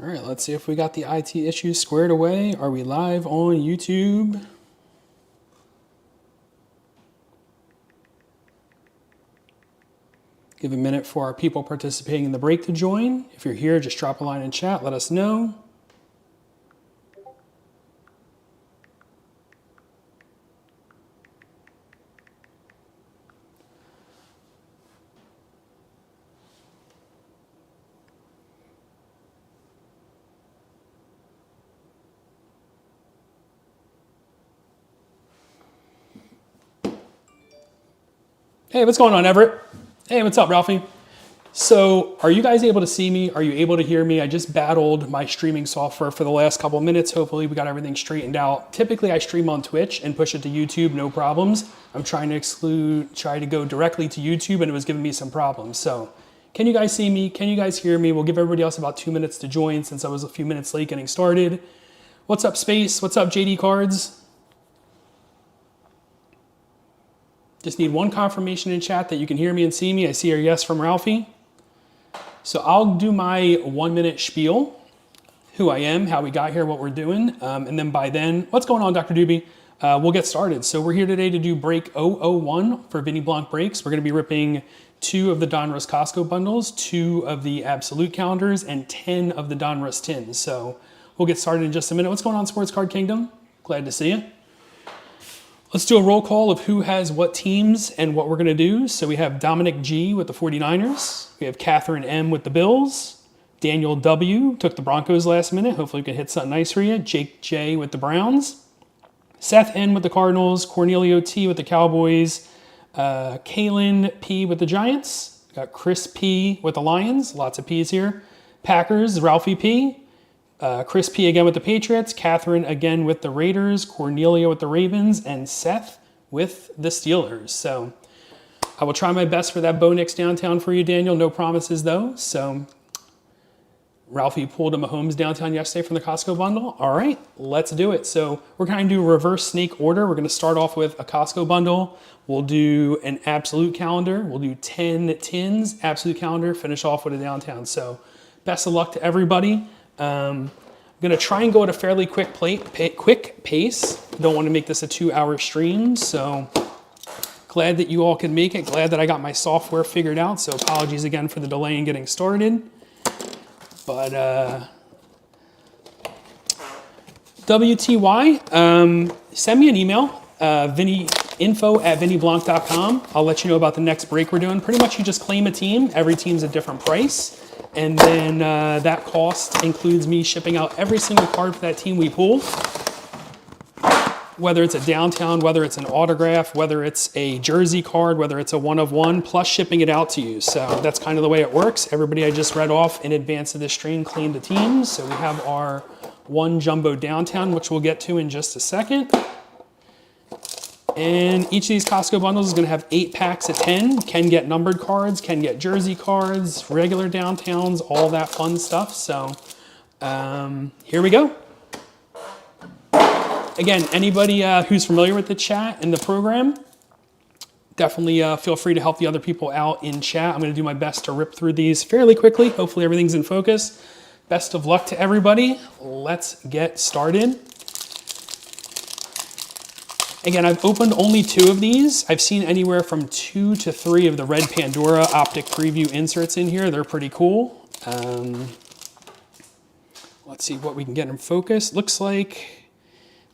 All right, let's see if we got the IT issues squared away. Are we live on YouTube? Give a minute for our people participating in the break to join. If you're here, just drop a line in chat, let us know. Hey, what's going on, Everett? Hey, what's up, Ralphie? So, are you guys able to see me? Are you able to hear me? I just battled my streaming software for the last couple of minutes. Hopefully we got everything straightened out. Typically I stream on Twitch and push it to YouTube, no problems. I'm trying to try to go directly to YouTube and it was giving me some problems. So, can you guys see me? Can you guys hear me? We'll give everybody else about 2 minutes to join since I was a few minutes late getting started. What's up, Space? What's up, JD Cards? Just need one confirmation in chat that you can hear me and see me. I see a yes from Ralphie. So I'll do my 1 minute spiel, who I am, how we got here, what we're doing. And then by then, what's going on, Dr. Doobie? We'll get started. So we're here today to do break 001 for VinnyBlanc breaks. We're gonna be ripping 2 of the Donruss Costco bundles, 2 of the Absolute calendars, and 10 of the Donruss tins. So we'll get started in just a minute. What's going on, Sports Card Kingdom? Glad to see you. Let's do a roll call of who has what teams and what we're going to do. So we have Dominic G with the 49ers. We have Catherine M with the Bills. Daniel W took the Broncos last minute. Hopefully we can hit something nice for you. Jake J with the Browns. Seth N with the Cardinals. Cornelio T with the Cowboys. Kalen P with the Giants. We got Chris P with the Lions. Lots of P's here. Packers, Ralphie P. Chris P again with the Patriots, Catherine again with the Raiders, Cornelia with the Ravens, and Seth with the Steelers. So I will try my best for that Bo Nix downtown for you, Daniel. No promises though. So Ralphie pulled a Mahomes downtown yesterday from the Costco bundle. All right, let's do it. So we're going to do reverse snake order. We're going to start off with a Costco bundle. We'll do an absolute calendar. We'll do 10 tins, absolute calendar, finish off with a downtown. So best of luck to everybody. I'm going to try and go at a fairly quick pace. Don't want to make this a 2-hour stream, so glad that you all can make it. Glad that I got my software figured out, so apologies again for the delay in getting started. But WTY, send me an email, info@vinnyblanc.com. I'll let you know about the next break we're doing. Pretty much you just claim a team. Every team's a different price. And then that cost includes me shipping out every single card for that team we pull. Whether it's a downtown, whether it's an autograph, whether it's a jersey card, whether it's a 1-of-1, plus shipping it out to you. So that's kind of the way it works. Everybody I just read off in advance of this stream claimed the teams. So we have our 1 jumbo downtown, which we'll get to in just a second. And each of these Costco bundles is going to have 8 packs of 10. Can get numbered cards, can get jersey cards, regular downtowns, all that fun stuff. So here we go. Again, anybody who's familiar with the chat and the program, definitely feel free to help the other people out in chat. I'm going to do my best to rip through these fairly quickly. Hopefully everything's in focus. Best of luck to everybody. Let's get started. Again, I've opened only 2 of these. I've seen anywhere from 2 to 3 of the red Pandora optic preview inserts in here. They're pretty cool. Let's see what we can get in focus. Looks like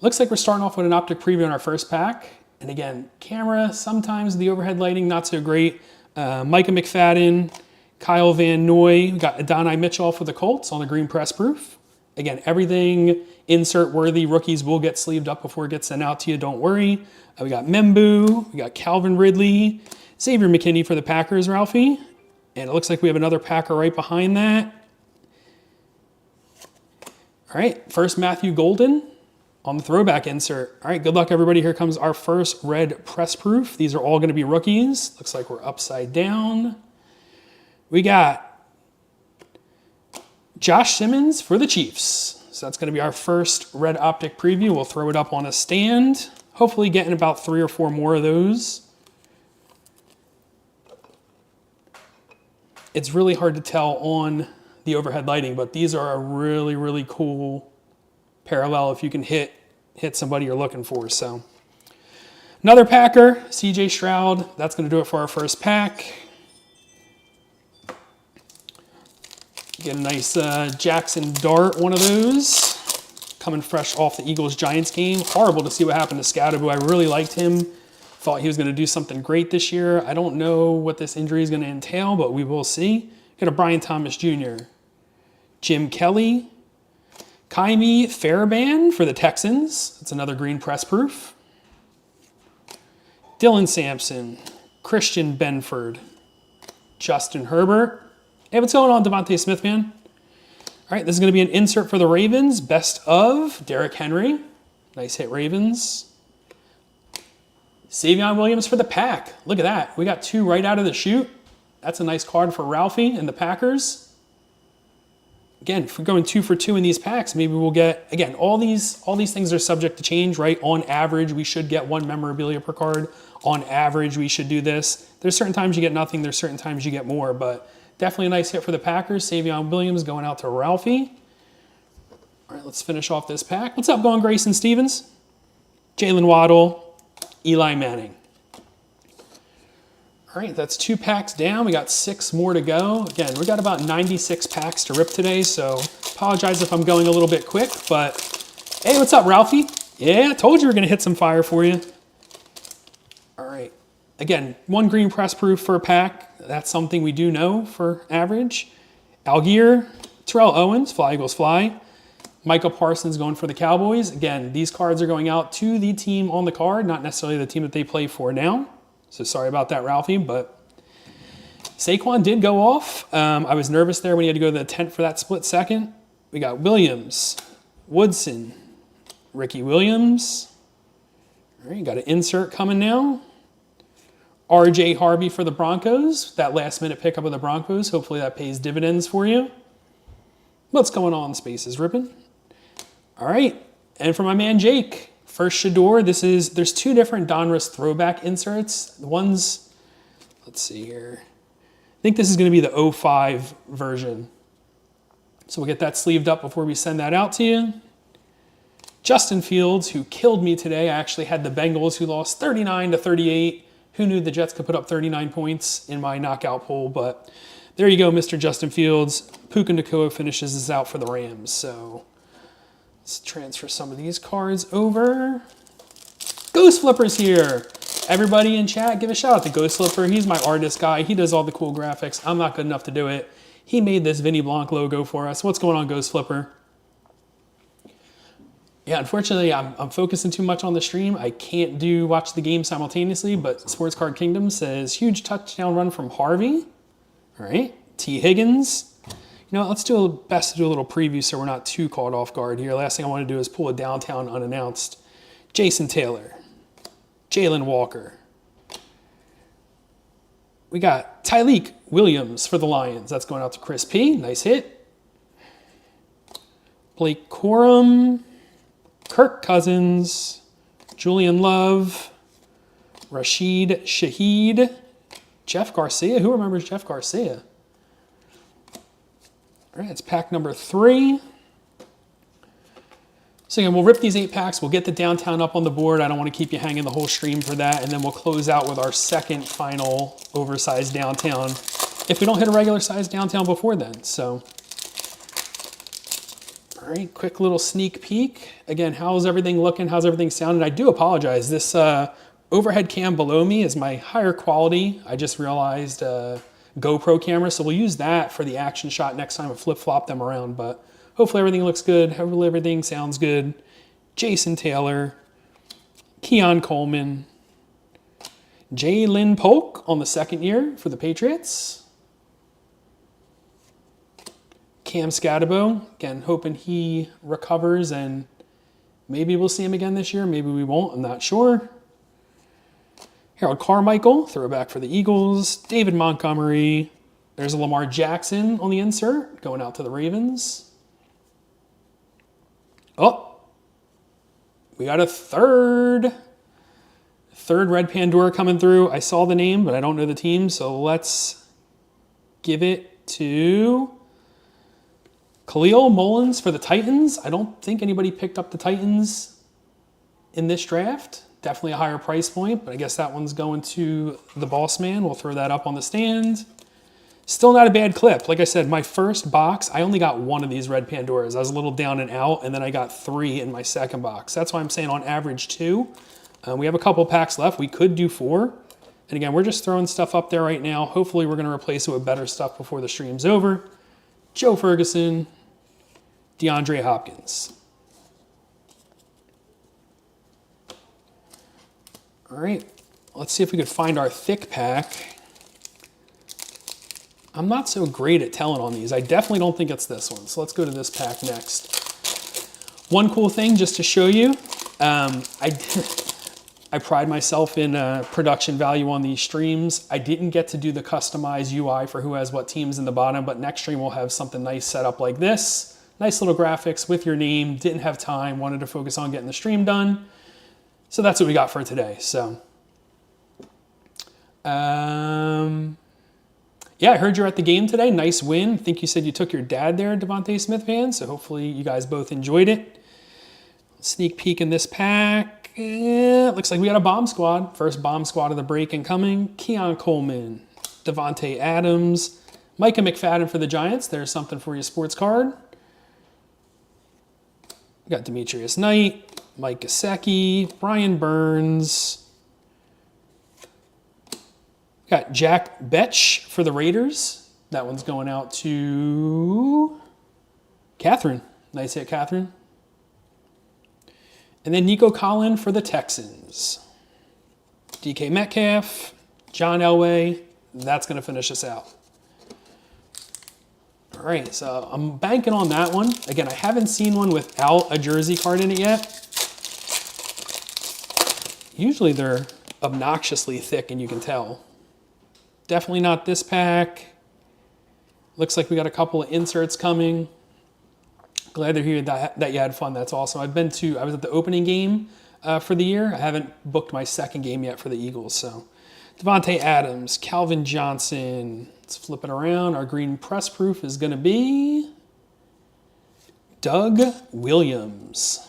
we're starting off with an optic preview in our first pack. And again, camera, sometimes the overhead lighting, not so great. Micah McFadden, Kyle Van Noy. We got Adonai Mitchell for the Colts on the green press proof. Again, everything insert worthy. Rookies will get sleeved up before it gets sent out to you. Don't worry. We got Membu. We got Calvin Ridley. Xavier McKinney for the Packers, Ralphie. And it looks like we have another Packer right behind that. All right, first Matthew Golden on the throwback insert. All right, good luck, everybody. Here comes our first red press proof. These are all going to be rookies. Looks like we're upside down. We got Josh Simmons for the Chiefs. So that's going to be our first red optic preview. We'll throw it up on a stand. Hopefully getting about 3 or 4 more of those. It's really hard to tell on the overhead lighting, but these are a really, really cool parallel if you can hit somebody you're looking for. So another Packer, CJ Stroud. That's going to do it for our first pack. Get a nice Jackson Dart, one of those. Coming fresh off the Eagles-Giants game. Horrible to see what happened to Scadaboo. I really liked him. Thought he was going to do something great this year. I don't know what this injury is going to entail, but we will see. Got a Brian Thomas Jr., Jim Kelly, Kaimi Fairbairn for the Texans. That's another green press proof. Dylan Sampson, Christian Benford, Justin Herbert. Hey, what's going on, Devontae Smith, man? All right, this is going to be an insert for the Ravens. Best of Derrick Henry. Nice hit, Ravens. Savion Williams for the Pack. Look at that. We got 2 right out of the chute. That's a nice card for Ralphie and the Packers. Again, if we're going 2 for 2 in these packs, maybe we'll get, again, all these things are subject to change, right? On average, we should get 1 memorabilia per card. On average, we should do this. There's certain times you get nothing. There's certain times you get more, but definitely a nice hit for the Packers. Savion Williams going out to Ralphie. All right, let's finish off this pack. What's up, going Grayson Stevens? Jalen Waddle. Eli Manning. All right, that's 2 packs down. We got 6 more to go. Again, we got about 96 packs to rip today, so apologize if I'm going a little bit quick, but hey, what's up, Ralphie? Yeah, I told you we were going to hit some fire for you. All right, again, 1 green press proof for a pack. That's something we do know for average. Algier, Terrell Owens, Fly Eagles Fly. Michael Parsons going for the Cowboys. Again, these cards are going out to the team on the card, not necessarily the team that they play for now. So sorry about that, Ralphie, but Saquon did go off. I was nervous there when he had to go to the tent for that split second. We got Williams, Woodson, Ricky Williams. All right, got an insert coming now. RJ Harvey for the Broncos. That last minute pickup of the Broncos. Hopefully that pays dividends for you. What's going on, Spaces Ripping? All right, and for my man Jake, first Shador. There's 2 different Donruss throwback inserts. The ones, let's see here. I think this is going to be the 05 version. So we'll get that sleeved up before we send that out to you. Justin Fields, who killed me today. I actually had the Bengals, who lost 39-38. Who knew the Jets could put up 39 points in my knockout poll? But there you go, Mr. Justin Fields. Puka Nacua finishes this out for the Rams. So let's transfer some of these cards over. Ghost Flipper's here. Everybody in chat, give a shout out to Ghost Flipper. He's my artist guy. He does all the cool graphics. I'm not good enough to do it. He made this VinnyBlanc logo for us. What's going on, Ghost Flipper? Yeah, unfortunately, I'm focusing too much on the stream. I can't watch the game simultaneously, but Sports Card Kingdom says, huge touchdown run from Harvey. All right, T. Higgins. You know what, let's do best to do a little preview so we're not too caught off guard here. Last thing I want to do is pull a downtown unannounced. Jason Taylor. Jalen Walker. We got Tyleek Williams for the Lions. That's going out to Chris P. Nice hit. Blake Corum. Kirk Cousins, Julian Love, Rashid Shaheed, Jeff Garcia. Who remembers Jeff Garcia? All right, it's pack number 3. So again, we'll rip these 8 packs. We'll get the downtown up on the board. I don't want to keep you hanging the whole stream for that. And then we'll close out with our second final oversized downtown if we don't hit a regular size downtown before then. So, all right, quick little sneak peek. Again, how's everything looking? How's everything sounding? I do apologize. This overhead cam below me is my higher quality. I just realized GoPro camera, so we'll use that for the action shot next time and flip-flop them around. But hopefully everything looks good. Hopefully everything sounds good. Jason Taylor, Keon Coleman, Jalen Polk on the 2nd year for the Patriots. Cam Scadabo, again, hoping he recovers and maybe we'll see him again this year. Maybe we won't, I'm not sure. Harold Carmichael, throwback for the Eagles. David Montgomery. There's a Lamar Jackson on the insert, going out to the Ravens. Oh, we got a third Red Pandora coming through. I saw the name, but I don't know the team, so let's give it to Khalil Mullins for the Titans. I don't think anybody picked up the Titans in this draft. Definitely a higher price point, but I guess that one's going to the boss man. We'll throw that up on the stand. Still not a bad clip. Like I said, my first box, I only got one of these red Pandoras. I was a little down and out, and then I got 3 in my second box. That's why I'm saying on average 2. We have a couple packs left. We could do 4. And again, we're just throwing stuff up there right now. Hopefully we're going to replace it with better stuff before the stream's over. Joe Ferguson, DeAndre Hopkins. All right, let's see if we could find our thick pack. I'm not so great at telling on these. I definitely don't think it's this one. So let's go to this pack next. One cool thing just to show you, I pride myself in production value on these streams. I didn't get to do the customized UI for who has what teams in the bottom, but next stream we'll have something nice set up like this. Nice little graphics with your name. Didn't have time, wanted to focus on getting the stream done. So that's what we got for today. So, yeah, I heard you're at the game today. Nice win. I think you said you took your dad there, Devontae Smith fan. So hopefully you guys both enjoyed it. Sneak peek in this pack. Yeah, looks like we got a bomb squad. First bomb squad of the break incoming. Keon Coleman, Devontae Adams, Micah McFadden for the Giants. There's something for your sports card. We got Demetrius Knight. Mike Gesicki, Brian Burns. Got Jack Betch for the Raiders. That one's going out to Catherine. Nice hit, Catherine. And then Nico Collin for the Texans. DK Metcalf, John Elway. That's going to finish us out. All right, so I'm banking on that one. Again, I haven't seen one without a jersey card in it yet. Usually they're obnoxiously thick and you can tell. Definitely not this pack. Looks like we got a couple of inserts coming. Glad to hear that you had fun. That's awesome. I was at the opening game for the year. I haven't booked my second game yet for the Eagles. So Devontae Adams, Calvin Johnson. Let's flip it around. Our green press proof is going to be Doug Williams.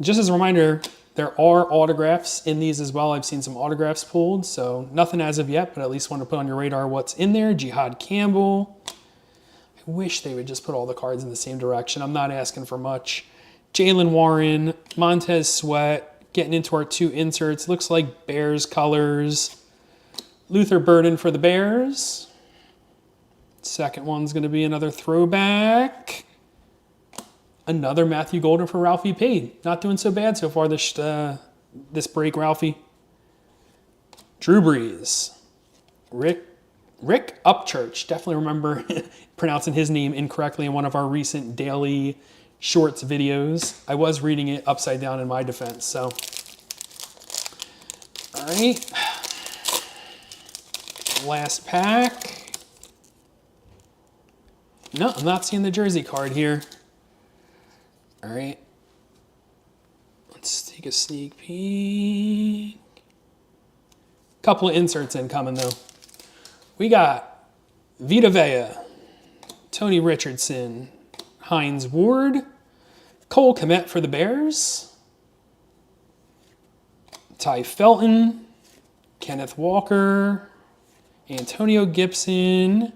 Just as a reminder, there are autographs in these as well. I've seen some autographs pulled, so nothing as of yet, but at least want to put on your radar what's in there. Jihad Campbell. I wish they would just put all the cards in the same direction. I'm not asking for much. Jalen Warren, Montez Sweat, getting into our 2 inserts. Looks like Bears colors. Luther Burden for the Bears. Second one's going to be another throwback. Another Matthew Golden for Ralphie Pate. Not doing so bad so far this break, Ralphie. Drew Brees. Rick Upchurch. Definitely remember pronouncing his name incorrectly in one of our recent daily shorts videos. I was reading it upside down in my defense, so. All right. Last pack. No, I'm not seeing the jersey card here. All right, let's take a sneak peek. Couple of inserts incoming though. We got Vita Vea, Tony Richardson, Hines Ward, Cole Kmet for the Bears, Ty Felton, Kenneth Walker, Antonio Gibson.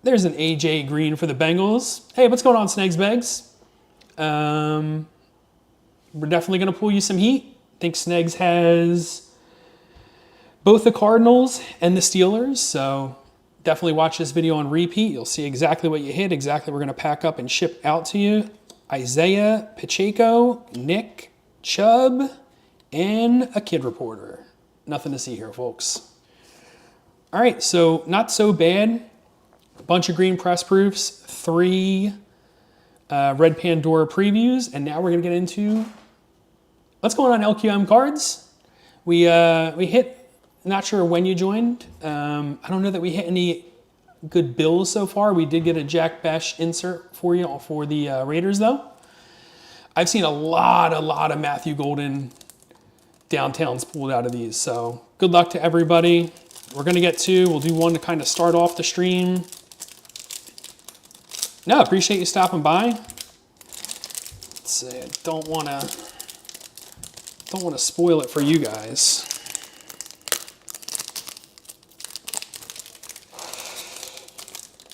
There's an AJ Green for the Bengals. Hey, what's going on, Snags Bags? We're definitely going to pull you some heat. I think Snags has both the Cardinals and the Steelers, so definitely watch this video on repeat. You'll see exactly what you hit, exactly what we're going to pack up and ship out to you. Isaiah Pacheco, Nick Chubb, and a kid reporter. Nothing to see here, folks. All right, so not so bad. A bunch of green press proofs, 3 red Pandora previews, and now we're going to get into what's going on LQM cards. We hit, not sure when you joined. I don't know that we hit any good bills so far. We did get a Jack Besh insert for you for the Raiders, though. I've seen a lot of Matthew Golden downtowns pulled out of these, so good luck to everybody. We're going to get 2. We'll do one to kind of start off the stream. No, appreciate you stopping by. Let's see, I don't want to spoil it for you guys.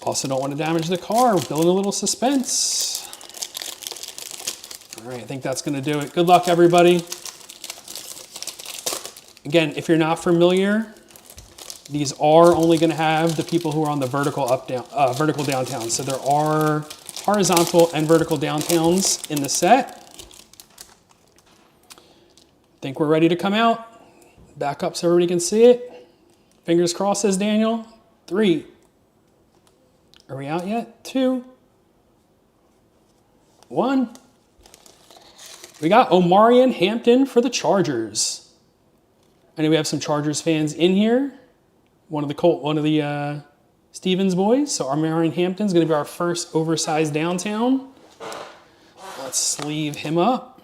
Also don't want to damage the car, build a little suspense. All right, I think that's going to do it. Good luck, everybody. Again, if you're not familiar, these are only going to have the people who are on the vertical vertical downtown. So there are horizontal and vertical downtowns in the set. Think we're ready to come out. Back up so everybody can see it. Fingers crossed, says Daniel. 3. Are we out yet? 2. 1. We got Omarion Hampton for the Chargers. I know we have some Chargers fans in here. One of the Stevens boys. So Omarion Hampton's going to be our first oversized downtown. Let's sleeve him up.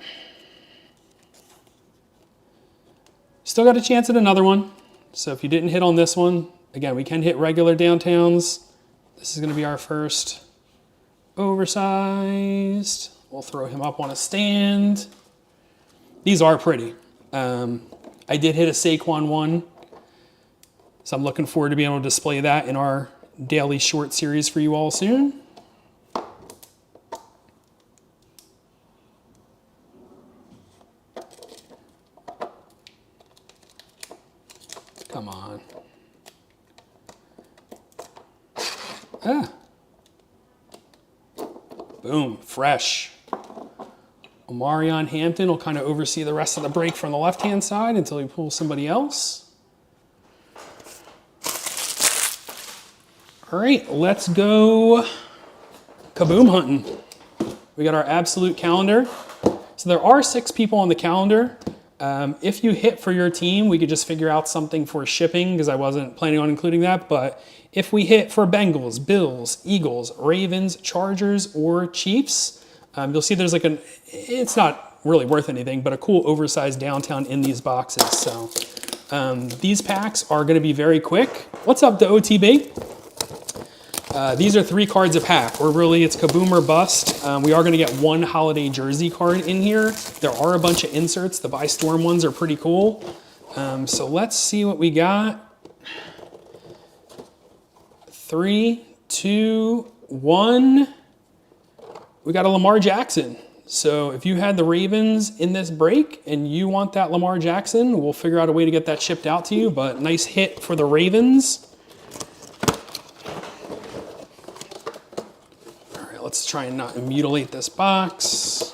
Still got a chance at another one. So if you didn't hit on this one, again, we can hit regular downtowns. This is going to be our first oversized. We'll throw him up on a stand. These are pretty. I did hit a Saquon one, so I'm looking forward to being able to display that in our daily short series for you all soon. Come on. Ah. Boom, fresh. Omarion Hampton will kind of oversee the rest of the break from the left-hand side until he pulls somebody else. All right, let's go kaboom hunting. We got our absolute calendar. So there are 6 people on the calendar. If you hit for your team, we could just figure out something for shipping because I wasn't planning on including that. But if we hit for Bengals, Bills, Eagles, Ravens, Chargers, or Chiefs, you'll see there's like it's not really worth anything, but a cool oversized downtown in these boxes. So these packs are going to be very quick. What's up, the OTB? These are 3 cards a pack. It's kaboom or bust. We are going to get 1 holiday jersey card in here. There are a bunch of inserts. The By Storm ones are pretty cool. So let's see what we got. 3, 2, 1. We got a Lamar Jackson. So if you had the Ravens in this break and you want that Lamar Jackson, we'll figure out a way to get that shipped out to you. But nice hit for the Ravens. Let's try and not mutilate this box.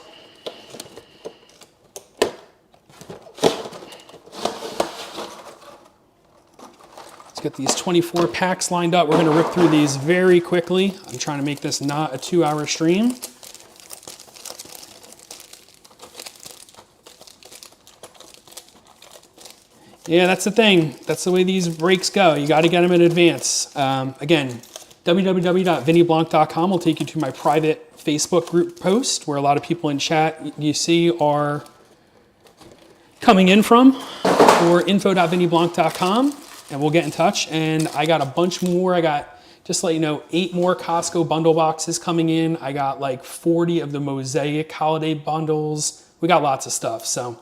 Let's get these 24 packs lined up. We're going to rip through these very quickly. I'm trying to make this not a 2-hour stream. Yeah, that's the thing. That's the way these breaks go. You got to get them in advance. Again, www.VinnyBlanc.com will take you to my private Facebook group post where a lot of people in chat you see are coming in from, or info.VinnyBlanc.com, and we'll get in touch. And I got a bunch more. I got, just to let you know, 8 more Costco bundle boxes coming in. I got like 40 of the Mosaic holiday bundles. We got lots of stuff. So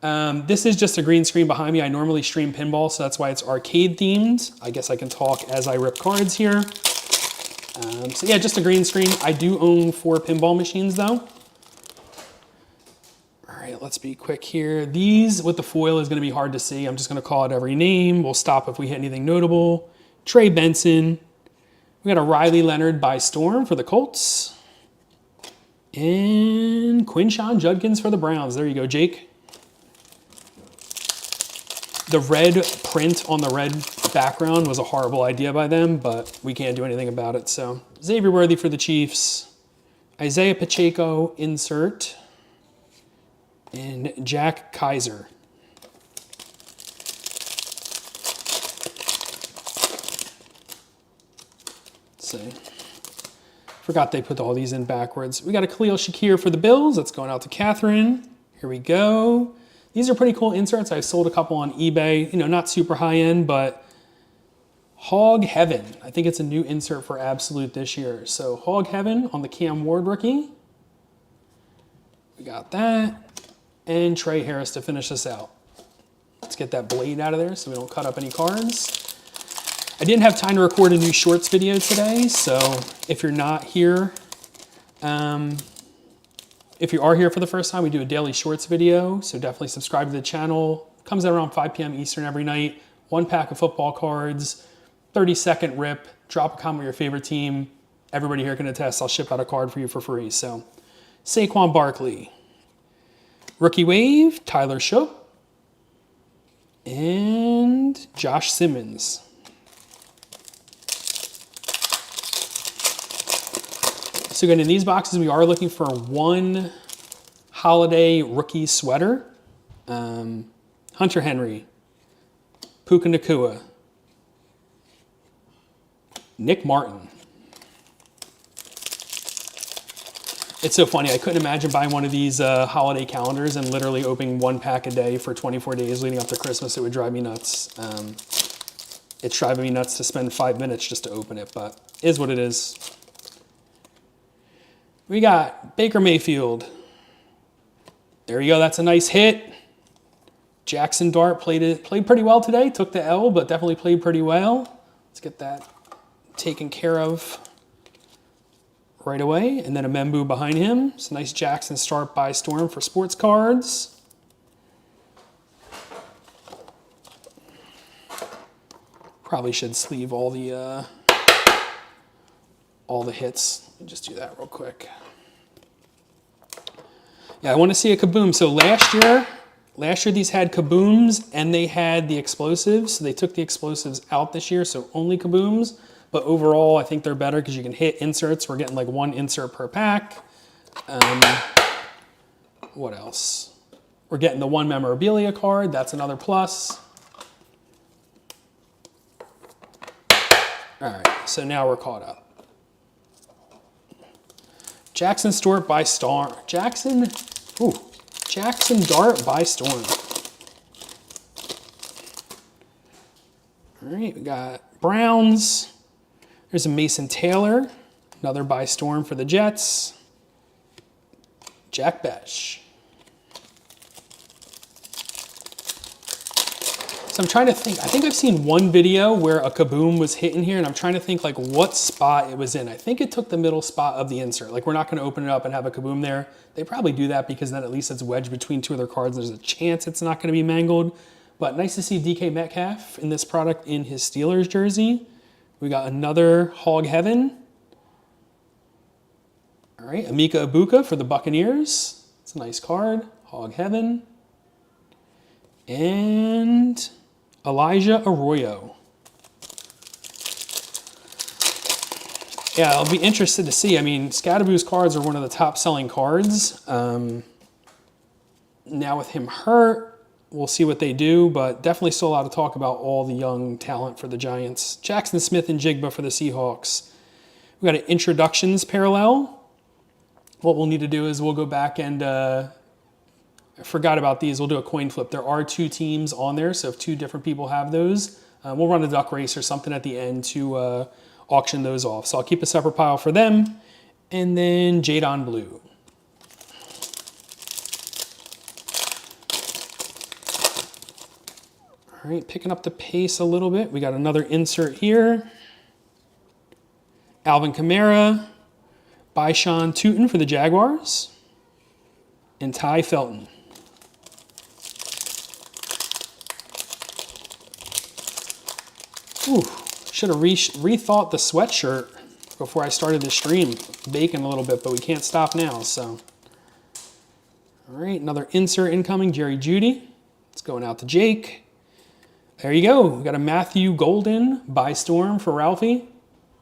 this is just a green screen behind me. I normally stream pinball, so that's why it's arcade themed. I guess I can talk as I rip cards here. So yeah, just a green screen. I do own 4 pinball machines though. All right, let's be quick here. These with the foil is gonna be hard to see. I'm just gonna call it every name. We'll stop if we hit anything notable. Trey Benson. We got a Riley Leonard by Storm for the Colts. And Quinshon Judkins for the Browns. There you go, Jake. The red print on the red background was a horrible idea by them, but we can't do anything about it. So Xavier Worthy for the Chiefs, Isaiah Pacheco insert, and Jack Kaiser. Let's see. Forgot they put all these in backwards. We got a Khalil Shakir for the Bills. That's going out to Catherine. Here we go. These are pretty cool inserts. I sold a couple on eBay. You know, not super high end, but Hog Heaven. I think it's a new insert for Absolute this year. So Hog Heaven on the Cam Ward rookie. We got that. And Trey Harris to finish this out. Let's get that blade out of there so we don't cut up any cards. I didn't have time to record a new shorts video today, so if you're not here, if you are here for the first time, we do a daily shorts video, so definitely subscribe to the channel. It comes out around 5 p.m. Eastern every night. 1 pack of football cards, 30-second rip, drop a comment with your favorite team. Everybody here can attest, I'll ship out a card for you for free. So, Saquon Barkley. Rookie Wave, Tyler Shope. And Josh Simmons. So again, in these boxes, we are looking for 1 holiday rookie sweater. Hunter Henry, Puka Nacua, Nick Martin. It's so funny, I couldn't imagine buying one of these holiday calendars and literally opening 1 pack a day for 24 days leading up to Christmas. It would drive me nuts. It's driving me nuts to spend 5 minutes just to open it, but it is what it is. We got Baker Mayfield. There you go, that's a nice hit. Jackson Dart played pretty well today, took the L, but definitely played pretty well. Let's get that taken care of right away. And then a Membu behind him. It's a nice Jackson Start by Storm for sports cards. Probably should sleeve all the hits. Let me just do that real quick. Yeah, I want to see a kaboom. So last year these had kabooms and they had the explosives. So they took the explosives out this year, so only kabooms. But overall, I think they're better because you can hit inserts. We're getting like 1 insert per pack. What else? We're getting the 1 memorabilia card. That's another plus. All right, so now we're caught up. Jackson Dart by Storm. Jackson Dart by Storm. All right, we got Browns. There's a Mason Taylor, another by Storm for the Jets. Jack Besh. So I'm trying to think. I think I've seen one video where a kaboom was hit in here, and I'm trying to think like what spot it was in. I think it took the middle spot of the insert. Like we're not going to open it up and have a kaboom there. They probably do that because then at least it's wedged between 2 of their cards. There's a chance it's not going to be mangled. But nice to see DK Metcalf in this product in his Steelers jersey. We got another Hog Heaven. All right, Emeka Egbuka for the Buccaneers. It's a nice card. Hog Heaven. And Elijah Arroyo. Yeah, I'll be interested to see. I mean, Scadaboo's cards are one of the top selling cards. Now with him hurt, we'll see what they do, but definitely still a lot of talk about all the young talent for the Giants. Jackson Smith and Jigba for the Seahawks. We got an introductions parallel. What we'll need to do is we'll go back and, I forgot about these, we'll do a coin flip. There are 2 teams on there, so if 2 different people have those, we'll run a duck race or something at the end to auction those off. So I'll keep a separate pile for them. And then Jadon Blue. All right, picking up the pace a little bit. We got another insert here. Alvin Kamara, Byshawn Tootin for the Jaguars, and Ty Felton. Ooh, should have rethought the sweatshirt before I started the stream. Baking a little bit, but we can't stop now, so. All right, another insert incoming, Jerry Jeudy. It's going out to Jake. There you go. We got a Matthew Golden by Storm for Ralphie.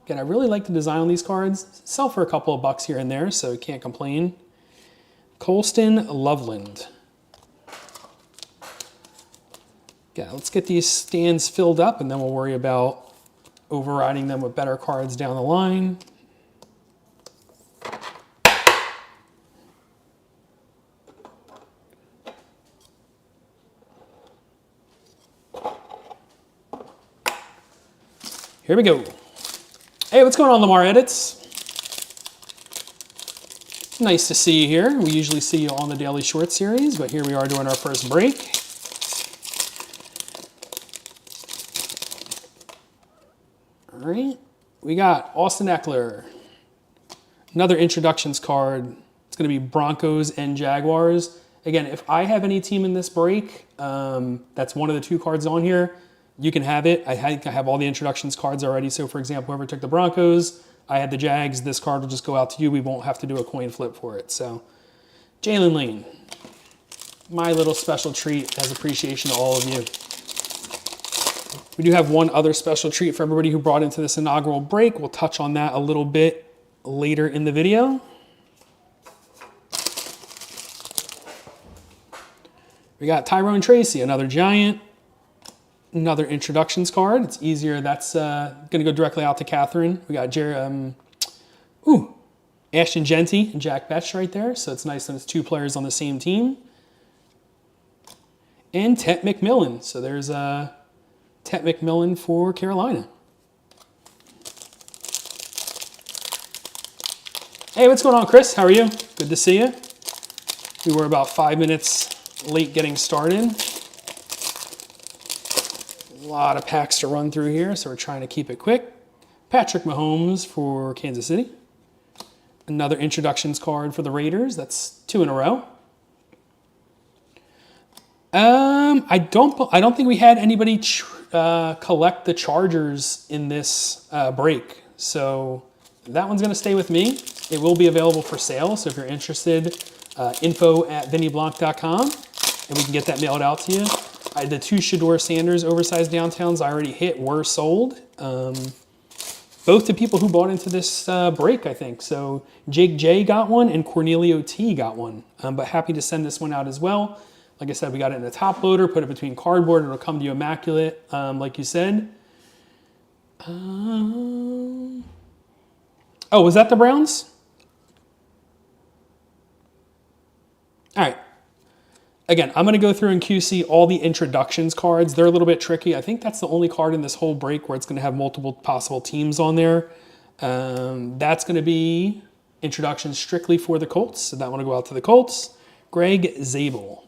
Again, I really like the design on these cards. Sell for a couple of bucks here and there, so can't complain. Colston Loveland. Yeah, let's get these stands filled up, and then we'll worry about overriding them with better cards down the line. Here we go. Hey, what's going on, Lamar Edits? Nice to see you here. We usually see you on the Daily Short series, but here we are doing our first break. All right, we got Austin Eckler. Another introductions card. It's going to be Broncos and Jaguars. Again, if I have any team in this break, that's one of the 2 cards on here, you can have it. I have all the introductions cards already. So for example, whoever took the Broncos, I had the Jags. This card will just go out to you. We won't have to do a coin flip for it. So Jalen Lane, my little special treat as appreciation to all of you. We do have one other special treat for everybody who brought into this inaugural break. We'll touch on that a little bit later in the video. We got Tyrone Tracy, another Giant, another introductions card. It's easier. That's going to go directly out to Catherine. We got Ashton Genty and Jack Betch right there. So it's nice that it's 2 players on the same team. And Tet McMillan. So there's Tet McMillan for Carolina. Hey, what's going on, Chris? How are you? Good to see you. We were about 5 minutes late getting started. A lot of packs to run through here, so we're trying to keep it quick. Patrick Mahomes for Kansas City. Another introductions card for the Raiders. That's 2 in a row. I don't think we had anybody collect the Chargers in this break, so that one's going to stay with me. It will be available for sale, so if you're interested, info@VinnyBlanc.com, and we can get that mailed out to you. The 2 Shedeur Sanders oversized downtowns I already hit were sold. Both to people who bought into this break, I think. So Jake J got one and Cornelio T got one, but happy to send this one out as well. Like I said, we got it in the top loader, put it between cardboard, it'll come to you immaculate, like you said. Oh, was that the Browns? All right. Again, I'm going to go through and QC all the introductions cards. They're a little bit tricky. I think that's the only card in this whole break where it's going to have multiple possible teams on there. That's going to be introductions strictly for the Colts. So that one will go out to the Colts. Greg Zabel.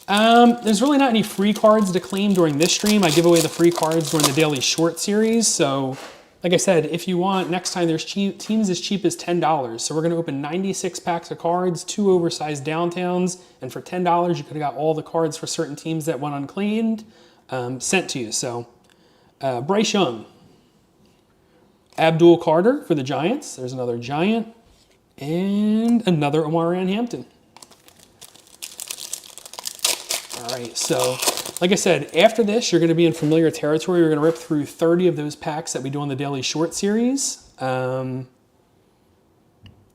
There's really not any free cards to claim during this stream. I give away the free cards during the Daily Short series. So like I said, if you want, next time there's teams as cheap as $10. So we're going to open 96 packs of cards, 2 oversized downtowns, and for $10, you could have got all the cards for certain teams that went unclaimed sent to you. So Bryce Young, Abdul Carter for the Giants. There's another Giant, and another Omarion Hampton. All right, so like I said, after this, you're going to be in familiar territory. We're going to rip through 30 of those packs that we do on the Daily Short series. Here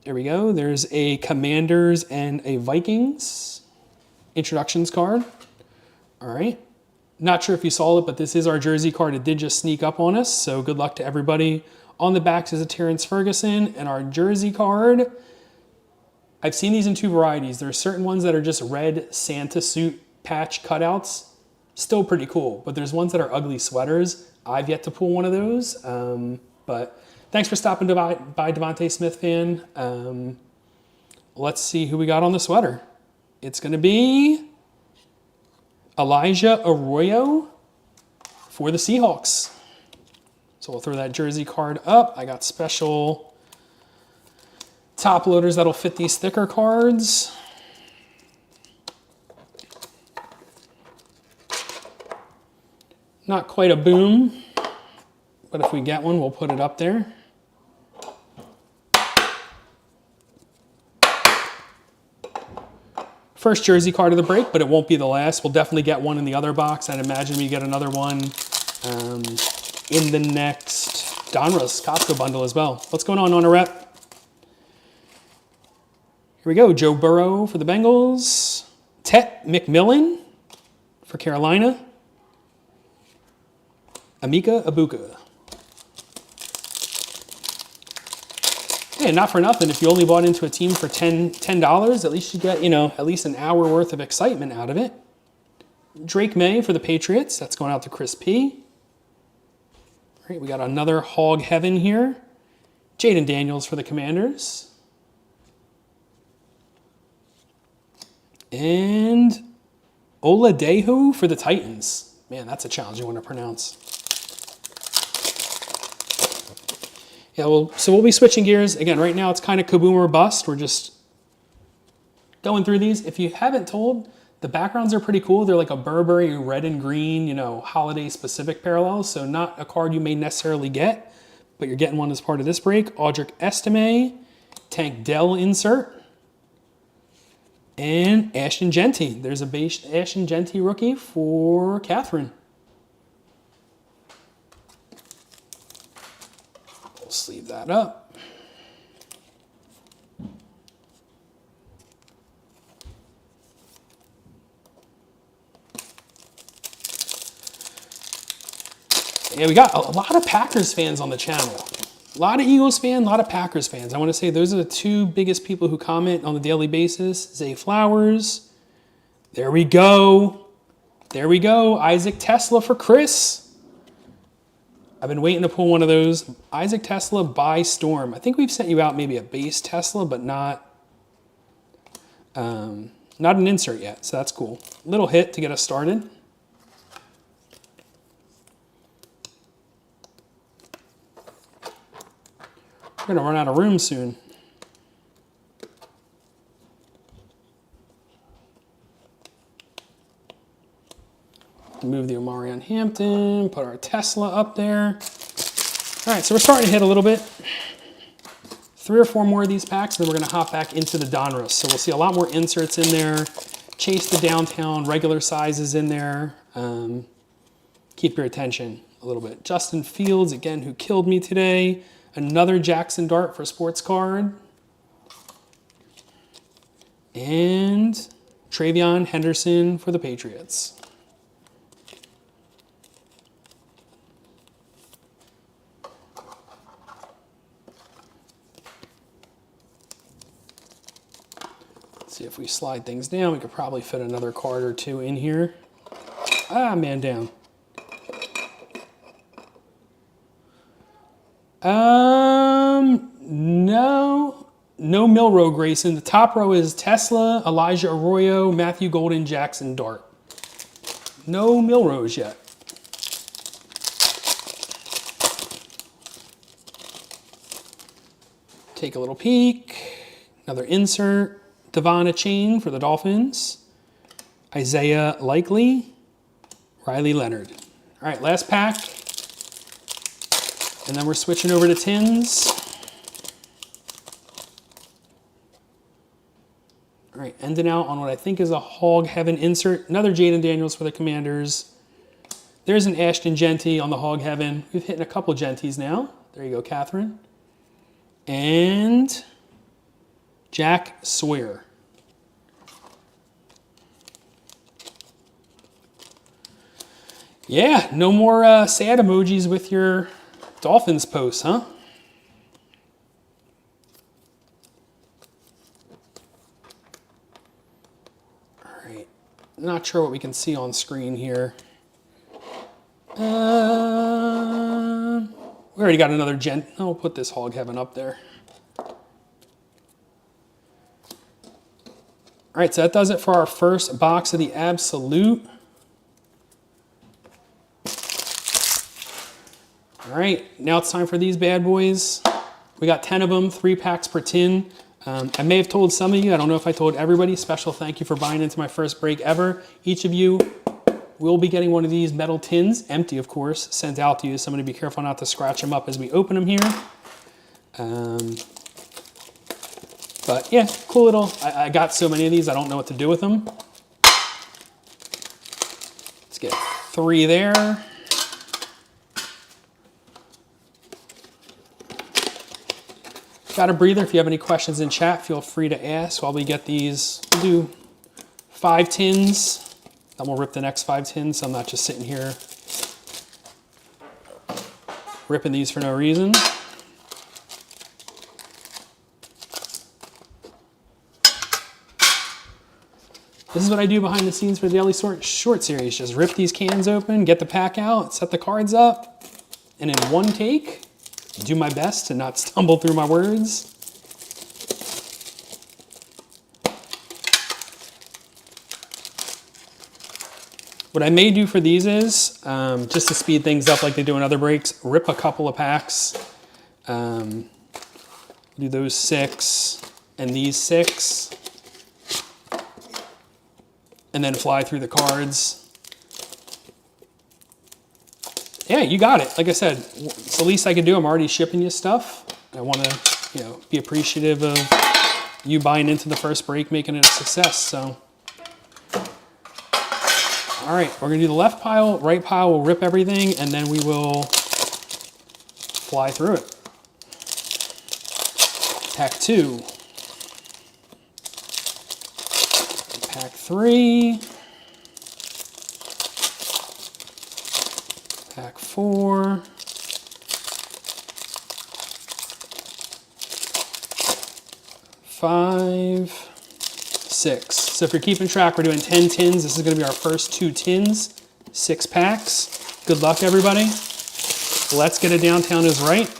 we go. There's a Commanders and a Vikings introductions card. All right. Not sure if you saw it, but this is our jersey card. It did just sneak up on us, so good luck to everybody. On the backs is a Terrence Ferguson, and our jersey card, I've seen these in 2 varieties. There are certain ones that are just red Santa suit patch cutouts. Still pretty cool, but there's ones that are ugly sweaters. I've yet to pull one of those, but thanks for stopping by, Devontae Smith fan. Let's see who we got on the sweater. It's going to be Elijah Arroyo for the Seahawks. So we'll throw that jersey card up. I got special top loaders that'll fit these sticker cards. Not quite a boom, but if we get one, we'll put it up there. First jersey card of the break, but it won't be the last. We'll definitely get one in the other box. I'd imagine we get another one in the next Donruss Costco bundle as well. What's going on a rep? Here we go. Joe Burrow for the Bengals. Tet McMillan for Carolina. Amika Abuka. Hey, not for nothing, if you only bought into a team for $10, at least you get, at least an hour worth of excitement out of it. Drake May for the Patriots. That's going out to Chris P. All right, we got another Hog Heaven here. Jaden Daniels for the Commanders. And Oladejo for the Titans. Man, that's a challenging one to pronounce. Yeah, well, so we'll be switching gears. Again, right now it's kind of kaboom or bust. We're just going through these. If you haven't told, the backgrounds are pretty cool. They're like a Burberry red and green, you know, holiday specific parallels. So not a card you may necessarily get, but you're getting one as part of this break. Audric Estime, Tank Dell insert, and Ashton Genty. There's a base Ashton Genty rookie for Catherine. We'll sleeve that up. Yeah, we got a lot of Packers fans on the channel. A lot of Eagles fans, a lot of Packers fans. I want to say those are the two biggest people who comment on a daily basis. Zay Flowers. There we go. There we go. Isaac Tesla for Chris. I've been waiting to pull one of those. Isaac Tesla by Storm. I think we've sent you out maybe a base Tesla, but not an insert yet. So that's cool. Little hit to get us started. We're going to run out of room soon. Move the Omarion Hampton, put our Tesla up there. All right, so we're starting to hit a little bit. 3 or 4 more of these packs, and then we're going to hop back into the Donruss. So we'll see a lot more inserts in there. Chase the Downtown, regular sizes in there. Keep your attention a little bit. Justin Fields, again, who killed me today. Another Jackson Dart for Sports Card. And Travion Henderson for the Patriots. Let's see if we slide things down. We could probably fit another card or 2 in here. Ah, man down. No Milrow Grayson. The top row is Tesla, Elijah Arroyo, Matthew Golden, Jackson Dart. No Milrows yet. Take a little peek. Another insert. Devon Chain for the Dolphins. Isaiah Likely. Riley Leonard. All right, last pack. And then we're switching over to tins. All right, ending out on what I think is a Hog Heaven insert. Another Jaden Daniels for the Commanders. There's an Ashton Genty on the Hog Heaven. We've hit a couple Genties now. There you go, Catherine. And Jack Sawyer. Yeah, no more sad emojis with your Dolphins posts, huh? All right, not sure what we can see on screen here. We already got another gent. I'll put this Hog Heaven up there. All right, so that does it for our first box of the Absolute. All right, now it's time for these bad boys. We got 10 of them, 3 packs per tin. I may have told some of you, I don't know if I told everybody, special thank you for buying into my first break ever. Each of you will be getting one of these metal tins, empty of course, sent out to you. So I'm gonna be careful not to scratch them up as we open them here. But yeah, cool little, I got so many of these, I don't know what to do with them. Let's get 3 there. Got a breather. If you have any questions in chat, feel free to ask while we get these. We'll do 5 tins, then we'll rip the next 5 tins, so I'm not just sitting here ripping these for no reason. This is what I do behind the scenes for the Daily Short Series. Just rip these cans open, get the pack out, set the cards up, and in one take, do my best to not stumble through my words. What I may do for these is, just to speed things up like they do in other breaks, rip a couple of packs. Do those 6 and these 6. And then fly through the cards. Yeah, you got it. Like I said, it's the least I can do. I'm already shipping you stuff. I want to, be appreciative of you buying into the first break, making it a success. So, all right, we're gonna do the left pile, right pile. We'll rip everything, and then we will fly through it. Pack 2. Pack 3. Pack 4. 5, 6. So if you're keeping track, we're doing 10 tins. This is going to be our first 2 tins, 6 packs. Good luck, everybody. Let's get it downtown is right.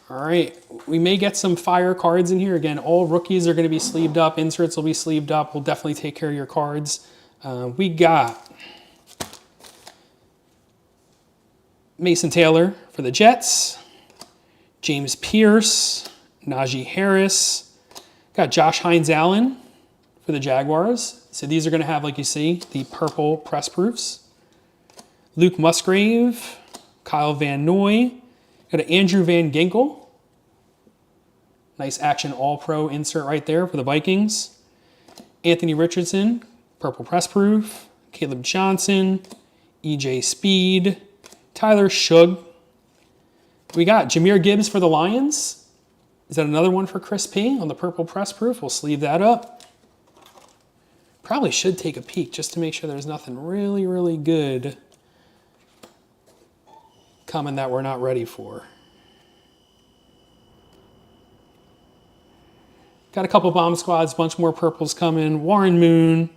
All right, we may get some fire cards in here. Again, all rookies are going to be sleeved up. Inserts will be sleeved up. We'll definitely take care of your cards. We got Mason Taylor for the Jets, James Pierce, Najee Harris. Got Josh Hines-Allen for the Jaguars. So these are going to have, like you see, the purple press proofs. Luke Musgrave, Kyle Van Noy. Got an Andrew Van Ginkel. Nice action all-pro insert right there for the Vikings. Anthony Richardson, purple press proof. Caleb Johnson, EJ Speed, Tyler Shug. We got Jahmyr Gibbs for the Lions. Is that another one for Chris P on the purple press proof? We'll sleeve that up. Probably should take a peek just to make sure there's nothing really, really good coming that we're not ready for. Got a couple bomb squads, bunch more purples coming. Warren Moon,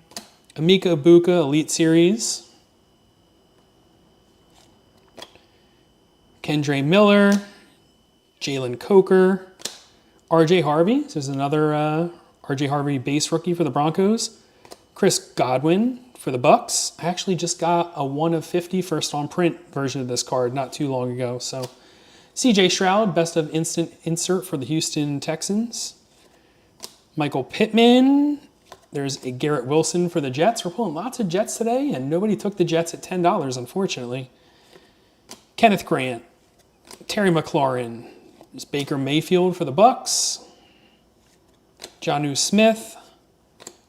Amika Ibuka Elite Series. Kendre Miller, Jalen Coker, RJ Harvey. So there's another RJ Harvey base rookie for the Broncos. Chris Godwin for the Bucks. I actually just got a 1 of 50 first on print version of this card not too long ago. So CJ Stroud, best of instant insert for the Houston Texans. Michael Pittman. There's a Garrett Wilson for the Jets. We're pulling lots of Jets today, and nobody took the Jets at $10, unfortunately. Kenneth Grant, Terry McLaurin. There's Baker Mayfield for the Bucks. Jonnu Smith,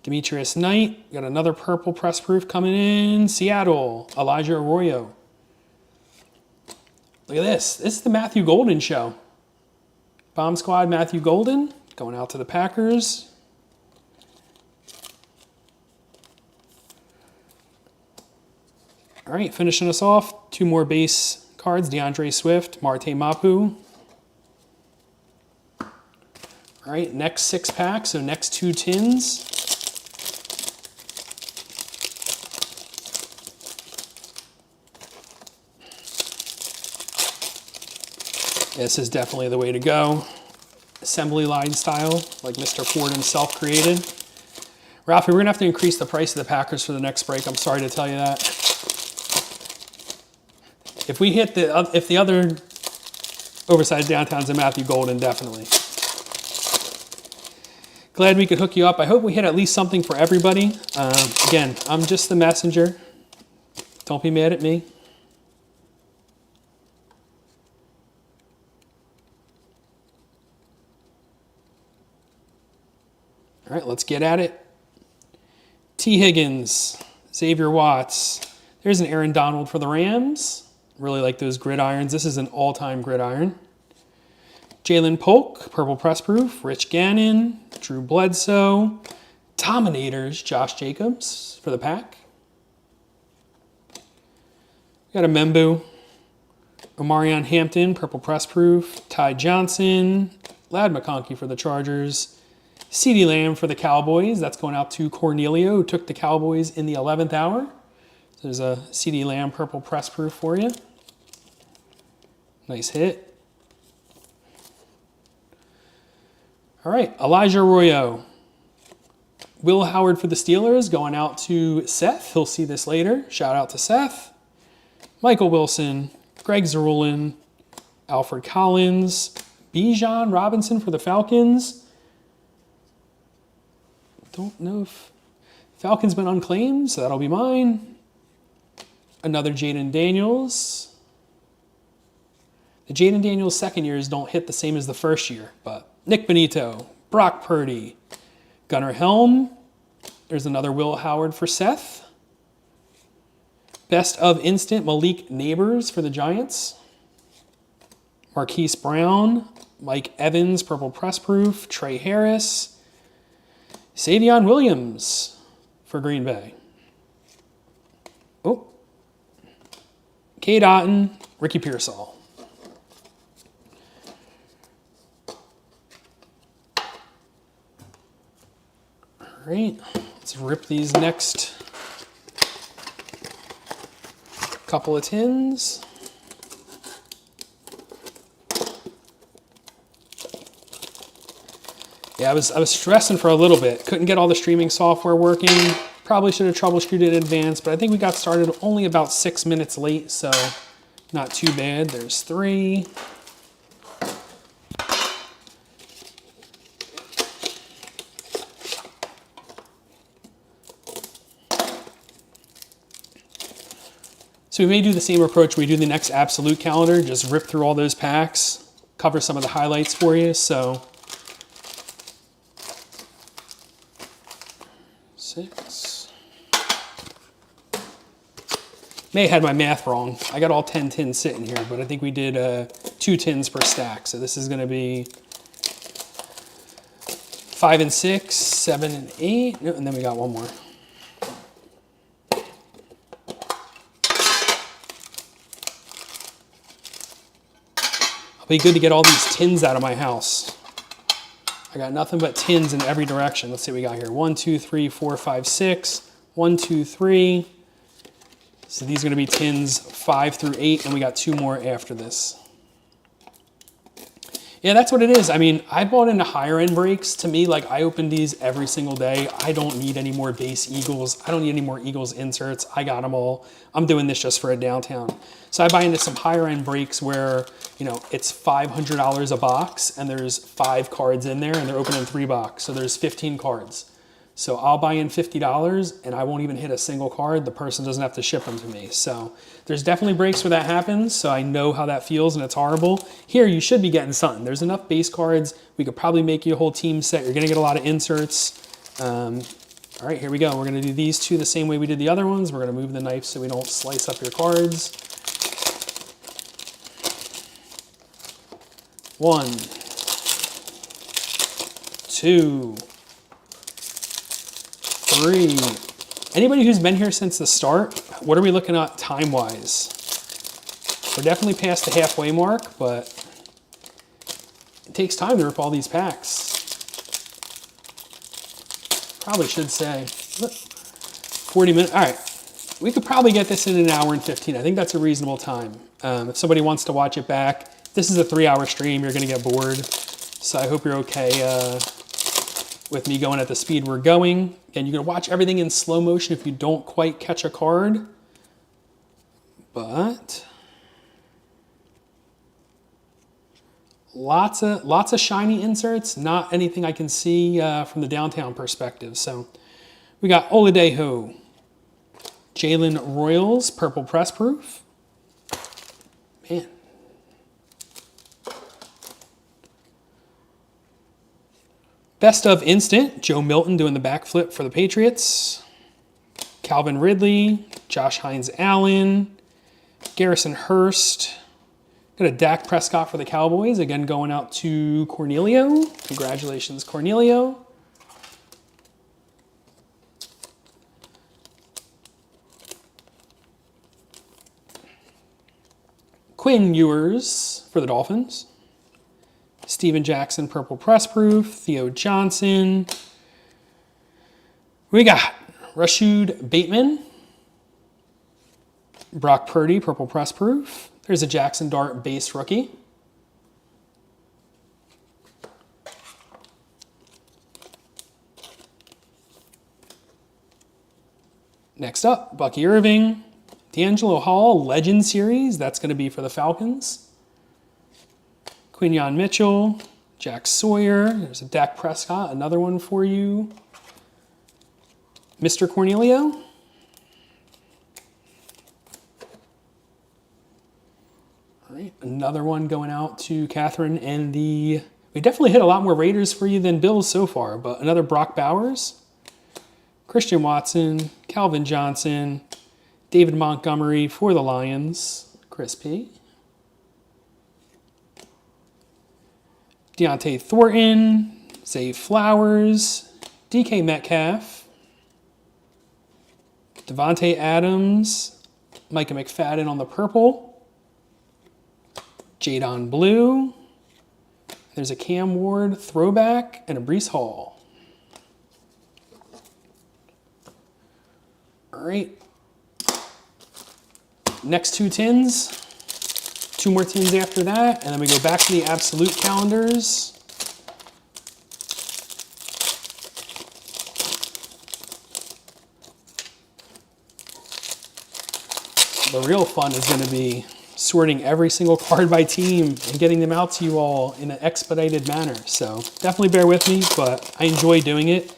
Demetrius Knight. Got another purple press proof coming in. Seattle, Elijah Arroyo. Look at this. This is the Matthew Golden show. Bomb Squad Matthew Golden going out to the Packers. All right, finishing us off. 2 more base cards. DeAndre Swift, Marte Mapu. All right, next 6 packs, so next 2 tins. This is definitely the way to go. Assembly line style, like Mr. Ford himself created. Ralphie, we're gonna have to increase the price of the Packers for the next break. I'm sorry to tell you that. If we hit if the other oversized downtowns in Matthew Golden, definitely. Glad we could hook you up. I hope we hit at least something for everybody. Again, I'm just the messenger. Don't be mad at me. All right, let's get at it. T. Higgins, Xavier Watts. There's an Aaron Donald for the Rams. Really like those gridirons. This is an all-time gridiron. Jalen Polk, purple press proof. Rich Gannon, Drew Bledsoe. Dominators, Josh Jacobs for the Pack. Got a Membu. Omarion Hampton, purple press proof. Ty Johnson. Ladd McConkey for the Chargers. CeeDee Lamb for the Cowboys. That's going out to Cornelio, who took the Cowboys in the 11th hour. So there's a CeeDee Lamb purple press proof for you. Nice hit. All right, Elijah Arroyo. Will Howard for the Steelers going out to Seth. He'll see this later. Shout out to Seth. Michael Wilson, Greg Zerulin, Alfred Collins, Bijan Robinson for the Falcons. Don't know if Falcons been unclaimed, so that'll be mine. Another Jaden Daniels. The Jaden Daniels second years don't hit the same as the first year, but Nick Benito, Brock Purdy, Gunnar Helm. There's another Will Howard for Seth. Best of Instant, Malik Neighbors for the Giants. Marquise Brown, Mike Evans, purple press proof, Trey Harris. Savion Williams for Green Bay. Oh. Cade Otton, Ricky Pearsall. All right, let's rip these next couple of tins. Yeah, I was stressing for a little bit. Couldn't get all the streaming software working. Probably should have troubleshooted in advance, but I think we got started only about 6 minutes late, so not too bad. There's 3. So we may do the same approach we do the next Absolute calendar, just rip through all those packs, cover some of the highlights for you, so 6. May have had my math wrong. I got all 10 tins sitting here, but I think we did 2 tins per stack. So this is going to be 5 and 6, 7 and 8, and then we got one more. It'll be good to get all these tins out of my house. I got nothing but tins in every direction. Let's see what we got here. 1, 2, 3, 4, 5, 6. 1, 2, 3. So these are going to be tins 5 through 8, and we got 2 more after this. Yeah, that's what it is. I mean, I bought into higher end breaks. To me, like, I open these every single day. I don't need any more base Eagles. I don't need any more Eagles inserts. I got them all. I'm doing this just for a downtown. So I buy into some higher end breaks where, you know, it's $500 a box and there's 5 cards in there and they're opening 3 boxes. So there's 15 cards. So I'll buy in $50 and I won't even hit a single card. The person doesn't have to ship them to me. So there's definitely breaks where that happens. So I know how that feels and it's horrible. Here, you should be getting something. There's enough base cards. We could probably make you a whole team set. You're going to get a lot of inserts. All right, here we go. We're going to do these 2 the same way we did the other ones. We're going to move the knife so we don't slice up your cards. 1, 2, 3. Anybody who's been here since the start, what are we looking at time-wise? We're definitely past the halfway mark, but it takes time to rip all these packs. Probably should say 40 minutes. All right, we could probably get this in an hour and 15. I think that's a reasonable time. If somebody wants to watch it back, this is a 3-hour stream. You're going to get bored, so I hope you're okay with me going at the speed we're going. And you can watch everything in slow motion if you don't quite catch a card. But lots of shiny inserts, not anything I can see from the downtown perspective. So we got Oladejo, Jalen Royals, purple press proof. Man. Best of Instant, Joe Milton doing the backflip for the Patriots. Calvin Ridley, Josh Hines-Allen, Garrison Hurst. Got a Dak Prescott for the Cowboys, again going out to Cornelio. Congratulations, Cornelio. Quinn Ewers for the Dolphins. Steven Jackson, purple press proof. Theo Johnson. We got Rashud Bateman. Brock Purdy, purple press proof. There's a Jackson Dart base rookie. Next up, Bucky Irving. D'Angelo Hall, Legend Series. That's going to be for the Falcons. Quinyon Mitchell. Jack Sawyer. There's a Dak Prescott, another one for you. Mr. Cornelio. All right, another one going out to Catherine and we definitely hit a lot more Raiders for you than Bills so far, but another Brock Bowers. Christian Watson, Calvin Johnson, David Montgomery for the Lions, Chris P. Deontay Thornton, Zay Flowers, DK Metcalf, Devontae Adams, Micah McFadden on the purple, Jadon Blue, there's a Cam Ward throwback, and a Breece Hall. All right, next two tins, two more tins after that, and then we go back to the absolute calendars. The real fun is going to be sorting every single card by team and getting them out to you all in an expedited manner. So definitely bear with me, but I enjoy doing it.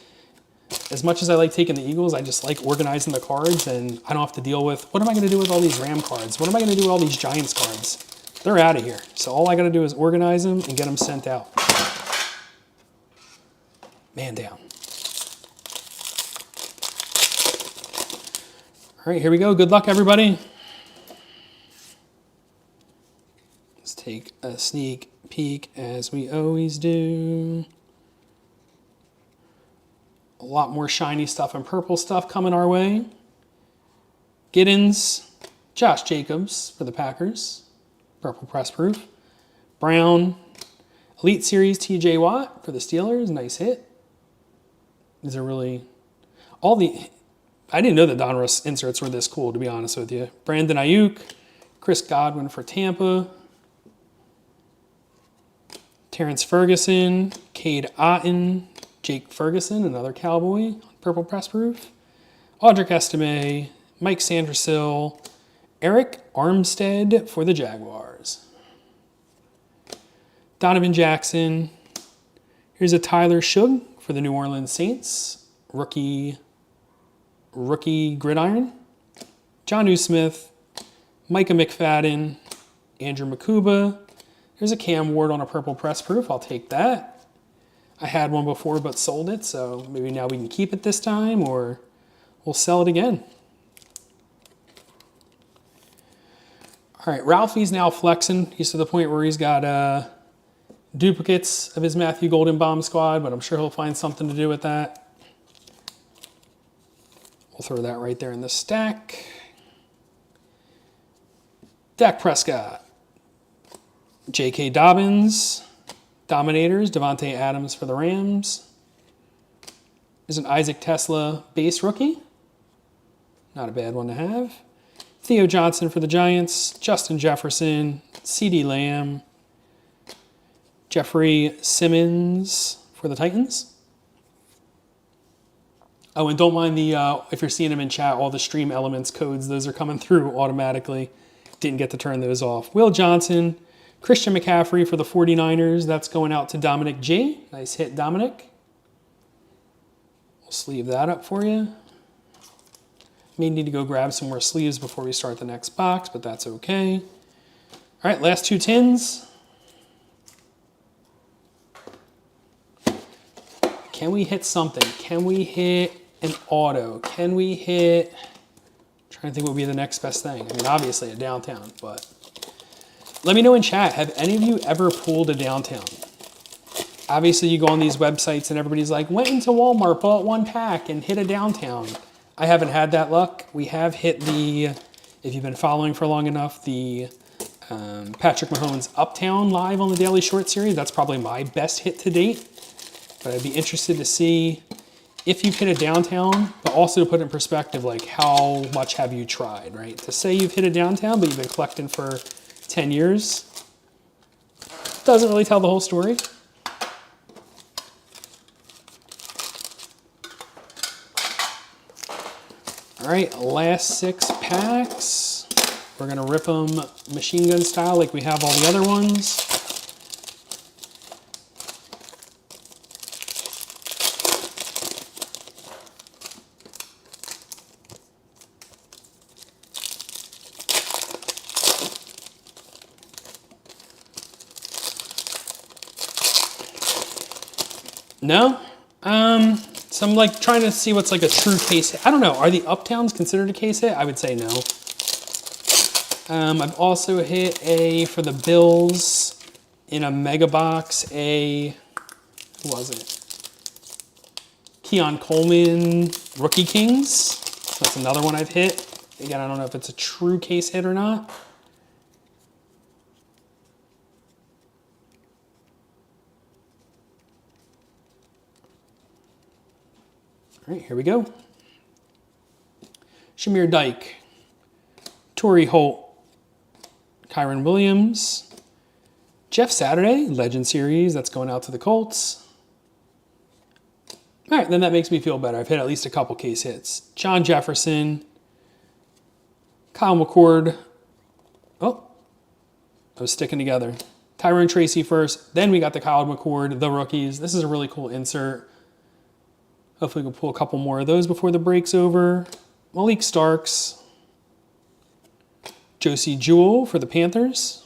As much as I like taking the Eagles, I just like organizing the cards, and I don't have to deal with, what am I going to do with all these Ram cards? What am I going to do with all these Giants cards? They're out of here. So all I got to do is organize them and get them sent out. Man down. All right, here we go. Good luck, everybody. Let's take a sneak peek as we always do. A lot more shiny stuff and purple stuff coming our way. Giddens, Josh Jacobs for the Packers, purple press proof. Brown, Elite Series TJ Watt for the Steelers, nice hit. These are really, I didn't know the Donruss inserts were this cool, to be honest with you. Brandon Ayuk, Chris Godwin for Tampa. Terrence Ferguson, Cade Otton, Jake Ferguson, another Cowboy, purple press proof. Audric Estime, Mike Sandersill, Eric Armstead for the Jaguars. Donovan Jackson. Here's a Tyler Shug for the New Orleans Saints. Rookie gridiron. Jonnu Smith, Micah McFadden, Andrew Makuba. Here's a Cam Ward on a purple press proof. I'll take that. I had one before but sold it, so maybe now we can keep it this time, or we'll sell it again. All right, Ralphie's now flexing. He's to the point where he's got duplicates of his Matthew Goldenbaum squad, but I'm sure he'll find something to do with that. We'll throw that right there in the stack. Dak Prescott. J.K. Dobbins. Dominators, Devontae Adams for the Rams. There's an Isaac Tesla base rookie. Not a bad one to have. Theo Johnson for the Giants. Justin Jefferson. CeeDee Lamb. Jeffrey Simmons for the Titans. Oh, and don't mind if you're seeing them in chat, all the Stream Elements codes, those are coming through automatically. Didn't get to turn those off. Will Johnson. Christian McCaffrey for the 49ers. That's going out to Dominic G. Nice hit, Dominic. We'll sleeve that up for you. May need to go grab some more sleeves before we start the next box, but that's okay. All right, last two tins. Can we hit something? Can we hit an auto? Can we hit... I'm trying to think what would be the next best thing. I mean, obviously a downtown, but... Let me know in chat, have any of you ever pulled a downtown? Obviously, you go on these websites and everybody's like, went into Walmart, bought one pack, and hit a downtown. I haven't had that luck. We have hit if you've been following for long enough, the Patrick Mahomes Uptown live on the Daily Short Series. That's probably my best hit to date. But I'd be interested to see if you've hit a downtown, but also to put in perspective, like how much have you tried, right? To say you've hit a downtown, but you've been collecting for 10 years, doesn't really tell the whole story. All right, last 6 packs. We're gonna rip them machine gun style like we have all the other ones. No? So I'm like trying to see what's like a true case hit. I don't know. Are the Uptowns considered a case hit? I would say no. I've also hit for the Bills in a mega box, who was it? Keon Coleman Rookie Kings. That's another one I've hit. Again, I don't know if it's a true case hit or not. All right, here we go. Shamir Dyke, Torrey Holt, Kyron Williams, Jeff Saturday, Legend Series, that's going out to the Colts. All right, then that makes me feel better. I've hit at least a couple case hits. John Jefferson, Kyle McCord. Oh, I was sticking together. Tyrone Tracy first, then we got the Kyle McCord, the rookies. This is a really cool insert. Hopefully we can pull a couple more of those before the break's over. Malik Starks. Josie Jewell for the Panthers.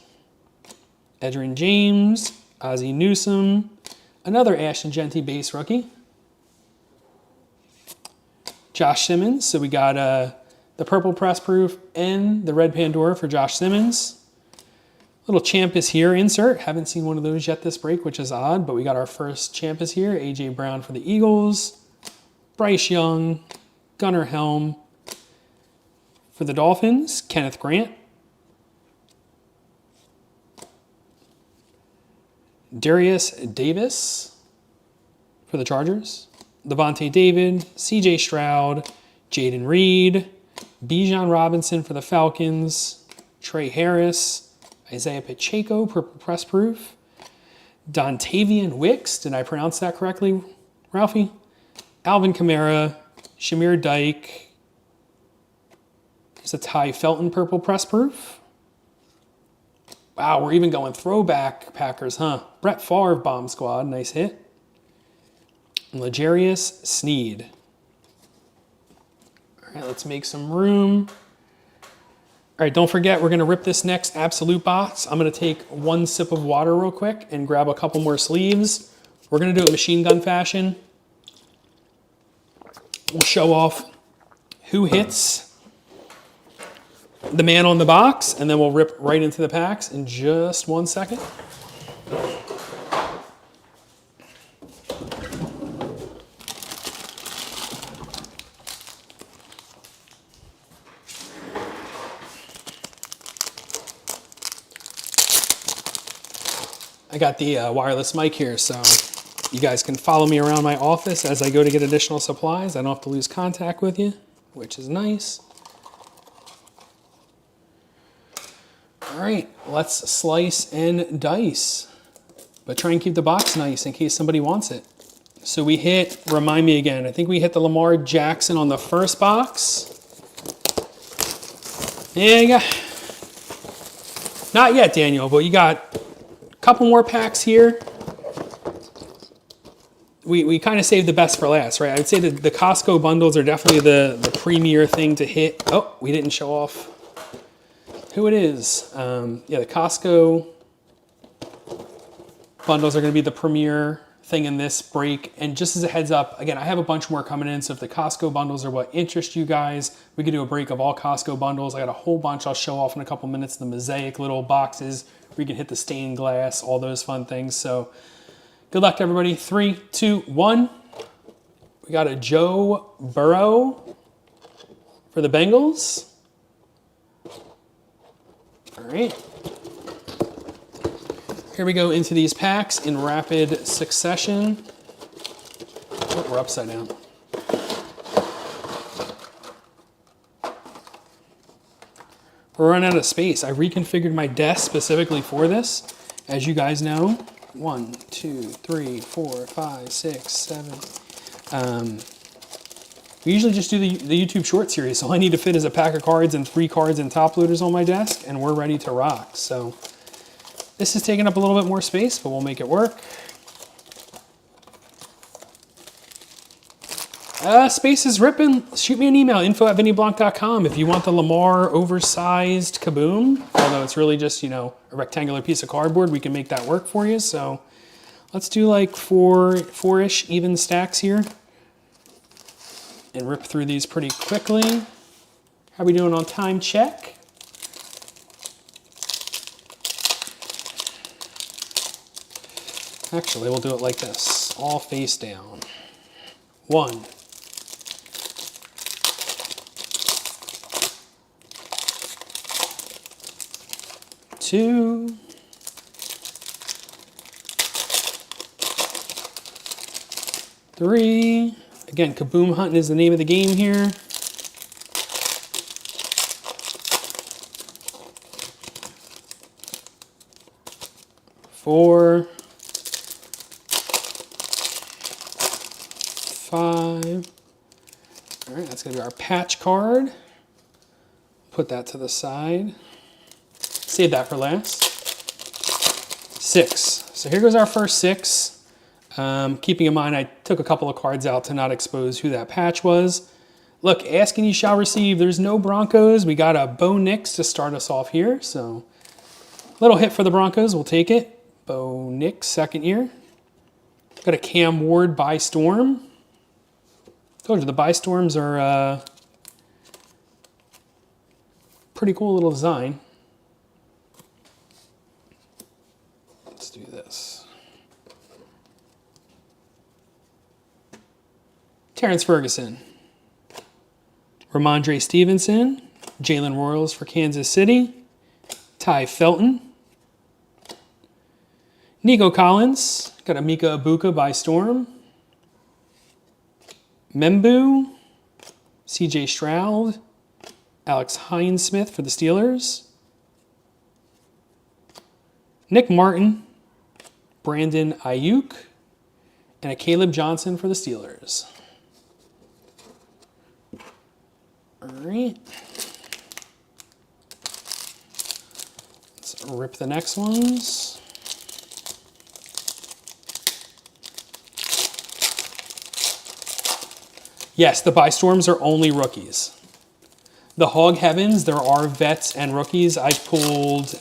Edgerrin James. Ozzie Newsome. Another Ashton Genty base rookie. Josh Simmons. So we got the purple press proof and the red Pandora for Josh Simmons. Little Champ is here insert. Haven't seen one of those yet this break, which is odd, but we got our first Champ is here. A.J. Brown for the Eagles. Bryce Young, Gunnar Helm. For the Dolphins, Kenneth Grant. Darius Davis for the Chargers. Levante David, C.J. Stroud, Jaden Reed, Bijan Robinson for the Falcons, Trey Harris, Isaiah Pacheco, purple press proof, Dontavian Wicks, did I pronounce that correctly, Ralphie? Alvin Kamara, Shamir Dyke. There's a Ty Felton purple press proof. Wow, we're even going throwback Packers, huh? Brett Favre bomb squad, nice hit. And L'Jarius Sneed. All right, let's make some room. All right, don't forget, we're gonna rip this next Absolute box. I'm gonna take one sip of water real quick and grab a couple more sleeves. We're gonna do it machine gun fashion. We'll show off who hits the man on the box, and then we'll rip right into the packs in just 1 second. I got the wireless mic here, so you guys can follow me around my office as I go to get additional supplies. I don't have to lose contact with you, which is nice. All right, let's slice and dice, but try and keep the box nice in case somebody wants it. So we hit, remind me again, I think we hit the Lamar Jackson on the first box. Yeah, you got, not yet, Daniel, but you got a couple more packs here. We kind of saved the best for last, right? I would say that the Costco bundles are definitely the premier thing to hit. Oh, we didn't show off who it is. Yeah, the Costco bundles are going to be the premier thing in this break. And just as a heads up, again, I have a bunch more coming in. So if the Costco bundles are what interest you guys, we could do a break of all Costco bundles. I got a whole bunch I'll show off in a couple minutes. The mosaic little boxes where you can hit the stained glass, all those fun things. So good luck to everybody. 3, 2, 1. We got a Joe Burrow for the Bengals. All right. Here we go into these packs in rapid succession. Oh, we're upside down. We're running out of space. I reconfigured my desk specifically for this. As you guys know, 1, 2, 3, 4, 5, 6, 7. We usually just do the YouTube short series. All I need to fit is a pack of cards and 3 cards and top loaders on my desk, and we're ready to rock. So this is taking up a little bit more space, but we'll make it work. Space is ripping. Shoot me an email, info@VinnyBlanc.com, if you want the Lamar oversized Kaboom. Although it's really just, you know, a rectangular piece of cardboard, we can make that work for you. So let's do like four-ish even stacks here and rip through these pretty quickly. How we doing on time check? Actually, we'll do it like this, all face down. 1, 2, 3. Again, Kaboom hunting is the name of the game here. 4, 5. All right, that's gonna be our patch card. Put that to the side. Save that for last. 6. So here goes our first 6. Keeping in mind, I took a couple of cards out to not expose who that patch was. Look, ask and you shall receive. There's no Broncos. We got a Bo Nix to start us off here. So little hit for the Broncos. We'll take it. Bo Nix, second year. Got a Cam Ward by Storm. Told you the by Storms are pretty cool little design. Let's do this. Terrence Ferguson. Ramondre Stevenson. Jalen Royals for Kansas City. Ty Felton. Nico Collins. Got a Mika Ibuka by Storm. Membu. CJ Stroud. Alex Hinesmith for the Steelers. Nick Martin. Brandon Ayuk. And a Caleb Johnson for the Steelers. All right. Let's rip the next ones. Yes, the buy storms are only rookies. The Hog Heavens, there are vets and rookies. I pulled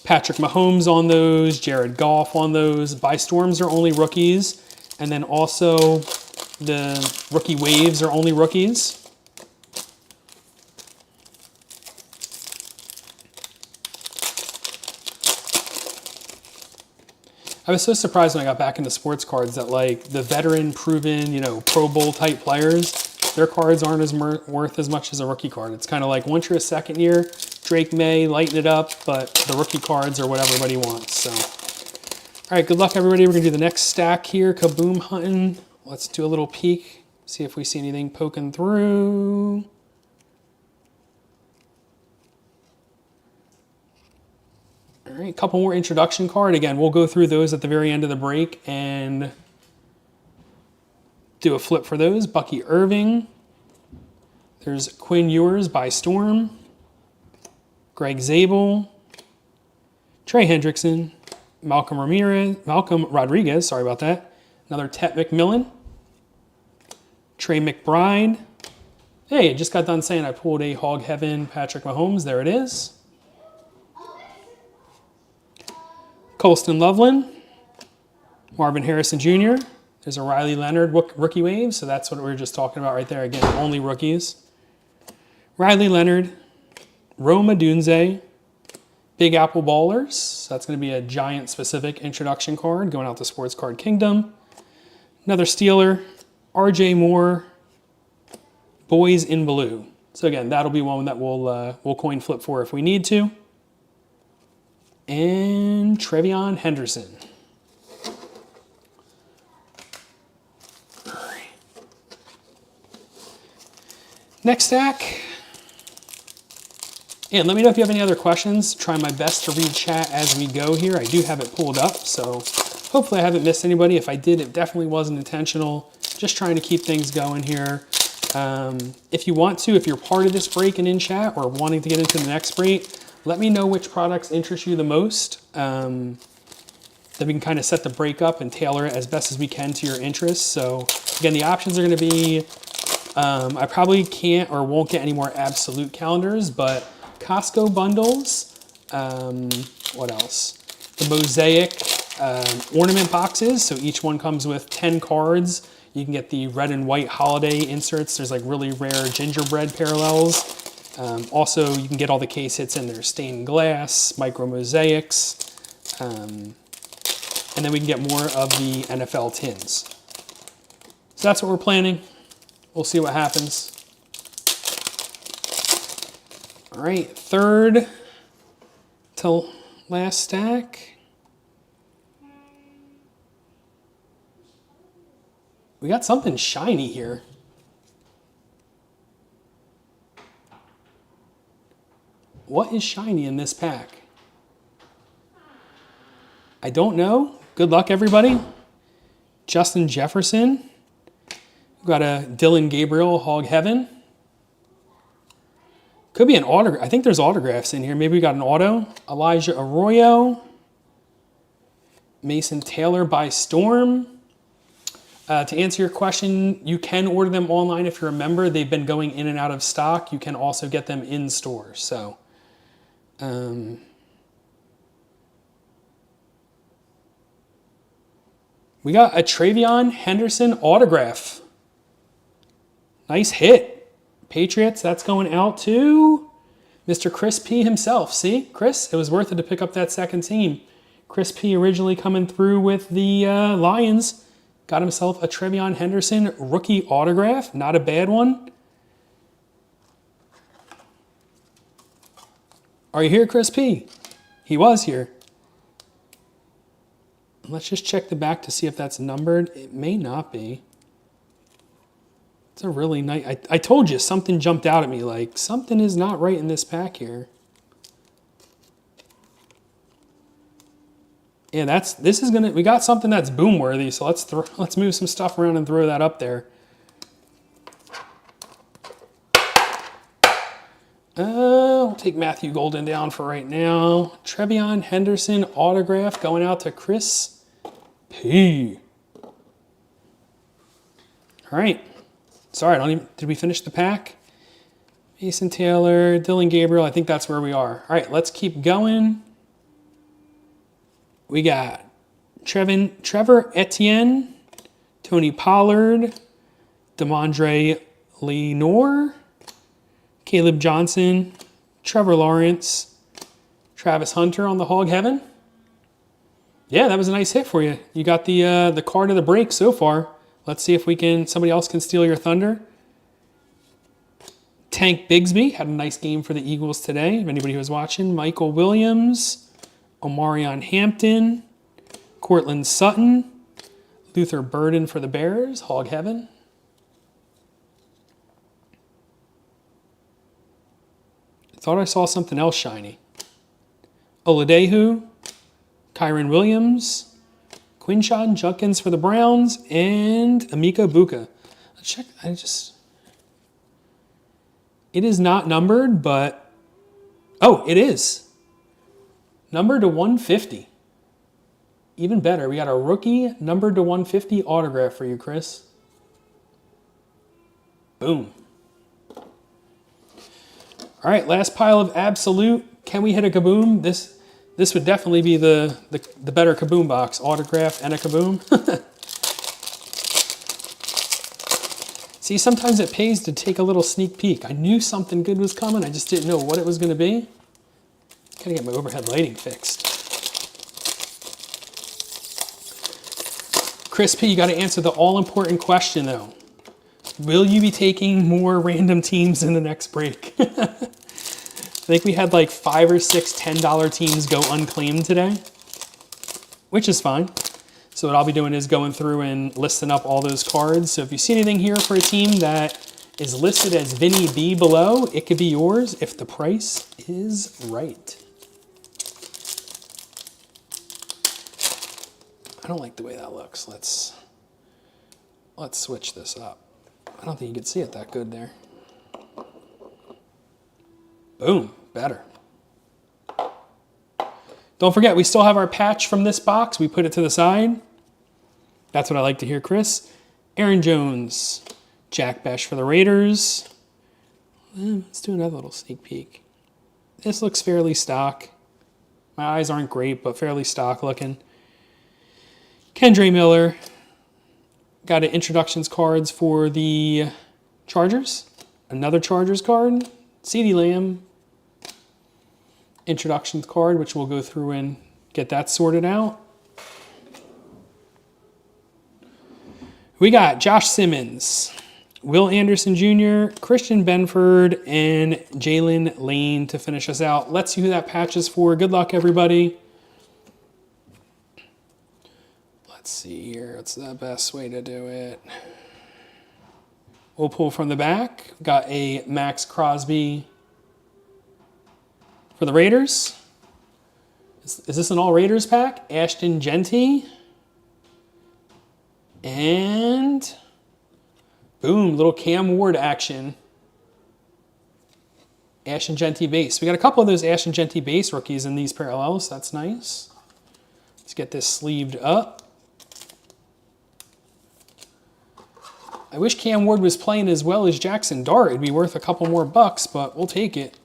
Patrick Mahomes on those, Jared Goff on those. Buy storms are only rookies. And then also the rookie waves are only rookies. I was so surprised when I got back into sports cards that like the veteran proven, you know, Pro Bowl type players, their cards aren't as worth as much as a rookie card. It's kind of like once you're a second year, Drake May, lighten it up, but the rookie cards are what everybody wants. So, all right, good luck everybody. We're gonna do the next stack here, Kaboom hunting. Let's do a little peek, see if we see anything poking through. All right, a couple more introduction card. Again, we'll go through those at the very end of the break and do a flip for those. Bucky Irving. There's Quinn Ewers by Storm. Greg Zabel. Trey Hendrickson. Malcolm Rodriguez, sorry about that. Another Tet McMillan. Trey McBride. Hey, I just got done saying I pulled a Hog Heaven Patrick Mahomes. There it is. Colston Loveland, Marvin Harrison Jr. There's a Riley Leonard rookie wave, so that's what we were just talking about right there. Again, only rookies. Riley Leonard, Roma Dunze, Big Apple Ballers. So that's going to be a Giant-specific introduction card going out to Sports Card Kingdom. Another Steeler, RJ Moore, Boys in Blue. So again, that'll be one that we'll coin flip for if we need to. and Trevion Henderson. All right. Next stack. And let me know if you have any other questions. Try my best to read chat as we go here. I do have it pulled up, so hopefully I haven't missed anybody. If I did, it definitely wasn't intentional. Just trying to keep things going here. If you want to, if you're part of this break and in chat or wanting to get into the next break, let me know which products interest you the most. Then we can kind of set the break up and tailor it as best as we can to your interests. So again, the options are going to be, I probably can't or won't get any more absolute calendars, but Costco bundles, what else? The Mosaic ornament boxes, so each one comes with 10 cards. You can get the red and white holiday inserts. There's like really rare gingerbread parallels. Also, you can get all the case hits in there, stained glass, micro mosaics, and then we can get more of the NFL tins. So that's what we're planning. We'll see what happens. All right, third to last stack. We got something shiny here. What is shiny in this pack? I don't know. Good luck, everybody. Justin Jefferson. We've got a Dylan Gabriel, Hog Heaven. Could be an autograph. I think there's autographs in here. Maybe we got an auto. Elijah Arroyo. Mason Taylor by Storm. To answer your question, you can order them online if you're a member. They've been going in and out of stock. You can also get them in store. So, we got a Trevion Henderson autograph. Nice hit. Patriots, that's going out to Mr. Chris P himself. See, Chris, it was worth it to pick up that second team. Chris P originally coming through with the Lions. Got himself a Trevion Henderson rookie autograph. Not a bad one. Are you here, Chris P? He was here. Let's just check the back to see if that's numbered. It may not be. It's a really nice... I told you, something jumped out at me. Like, something is not right in this pack here. Yeah, this is gonna... We got something that's boom worthy, so let's move some stuff around and throw that up there. We'll take Matthew Golden down for right now. Trevion Henderson autograph going out to Chris P. All right. Sorry, did we finish the pack? Mason Taylor, Dylan Gabriel, I think that's where we are. All right, let's keep going. We got Trevor Etienne, Tony Pollard, Demondre Lenore, Caleb Johnson, Trevor Lawrence, Travis Hunter on the Hog Heaven. Yeah, that was a nice hit for you. You got the card of the break so far. Let's see if somebody else can steal your thunder. Tank Bigsby had a nice game for the Eagles today. If anybody who was watching. Michael Williams, Omarion Hampton, Cortland Sutton, Luther Burden for the Bears, Hog Heaven. I thought I saw something else shiny. Oladeju, Kyron Williams, Quinshon Judkins for the Browns, and Emeka Buka. Let's check. It is not numbered, but... Oh, it is. Numbered to 150. Even better. We got a rookie numbered to 150 autograph for you, Chris. Boom. All right, last pile of absolute. Can we hit a kaboom? This would definitely be the better kaboom box. Autograph and a kaboom. See, sometimes it pays to take a little sneak peek. I knew something good was coming. I just didn't know what it was going to be. Gotta get my overhead lighting fixed. Chris P, you got to answer the all-important question, though. Will you be taking more random teams in the next break? think we had like 5 or 6 $10 teams go unclaimed today, which is fine. So what I'll be doing is going through and listing up all those cards. So if you see anything here for a team that is listed as Vinny B below, it could be yours if the price is right. I don't like the way that looks. Let's switch this up. I don't think you can see it that good there. Boom, better. Don't forget, we still have our patch from this box. We put it to the side. That's what I like to hear, Chris. Aaron Jones, Jack Besh for the Raiders. Let's do another little sneak peek. This looks fairly stock. My eyes aren't great, but fairly stock looking. Kendre Miller. Got an introductions cards for the Chargers. Another Chargers card. CeeDee Lamb. Introductions card, which we'll go through and get that sorted out. We got Josh Simmons, Will Anderson Jr., Christian Benford, and Jalen Lane to finish us out. Let's see who that patch is for. Good luck, everybody. Let's see here. What's the best way to do it? We'll pull from the back. Got a Max Crosby for the Raiders. Is this an all Raiders pack? Ashton Genty. And boom, little Cam Ward action. Ashton Genty base. We got a couple of those Ashton Genty base rookies in these parallels. That's nice. Let's get this sleeved up. I wish Cam Ward was playing as well as Jackson Dart. It'd be worth a couple more bucks, but we'll take it.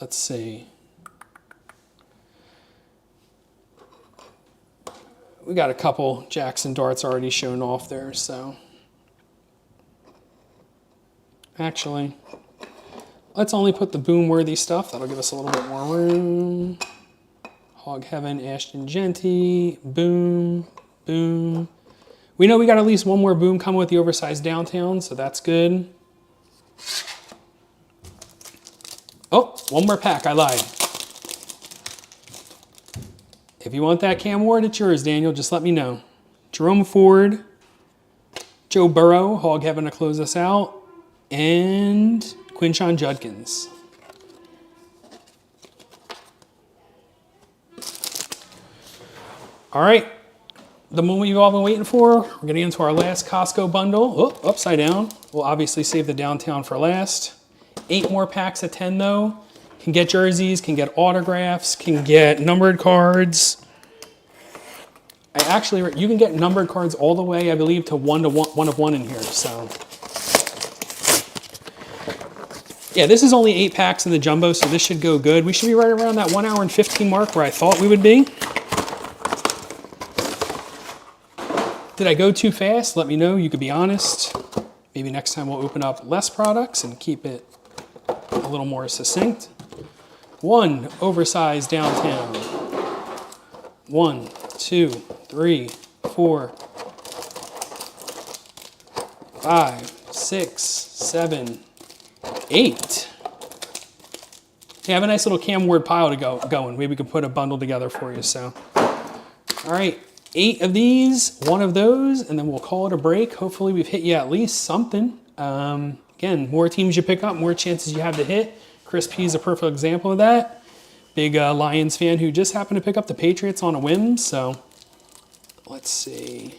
Let's see. We got a couple Jackson Darts already shown off there, so. Actually, let's only put the boom-worthy stuff. That'll give us a little bit more room. Hog Heaven, Ashton Genty, boom, boom. We know we got at least one more boom coming with the oversized downtown, so that's good. Oh, one more pack, I lied. If you want that Cam Ward, it's yours, Daniel. Just let me know. Jerome Ford, Joe Burrow, Hog Heaven to close us out, and Quinshon Judkins. All right, the moment you've all been waiting for, we're getting into our last Costco bundle. Oh, upside down. We'll obviously save the downtown for last. 8 more packs of 10 though. Can get jerseys, can get autographs, can get numbered cards. You can get numbered cards all the way, I believe, to one of one in here. So, yeah, this is only 8 packs in the jumbo, so this should go good. We should be right around that 1 hour and 15 mark where I thought we would be. Did I go too fast? Let me know. You could be honest. Maybe next time we'll open up less products and keep it a little more succinct. 1 oversized downtown. 1, 2, 3, 4, 5, 6, 7, 8. You have a nice little Cam Ward pile to going. Maybe we can put a bundle together for you. So, all right, 8 of these, 1 of those, and then we'll call it a break. Hopefully we've hit you at least something. Again, more teams you pick up, more chances you have to hit. Chris P is a perfect example of that. Big Lions fan who just happened to pick up the Patriots on a whim. So let's see.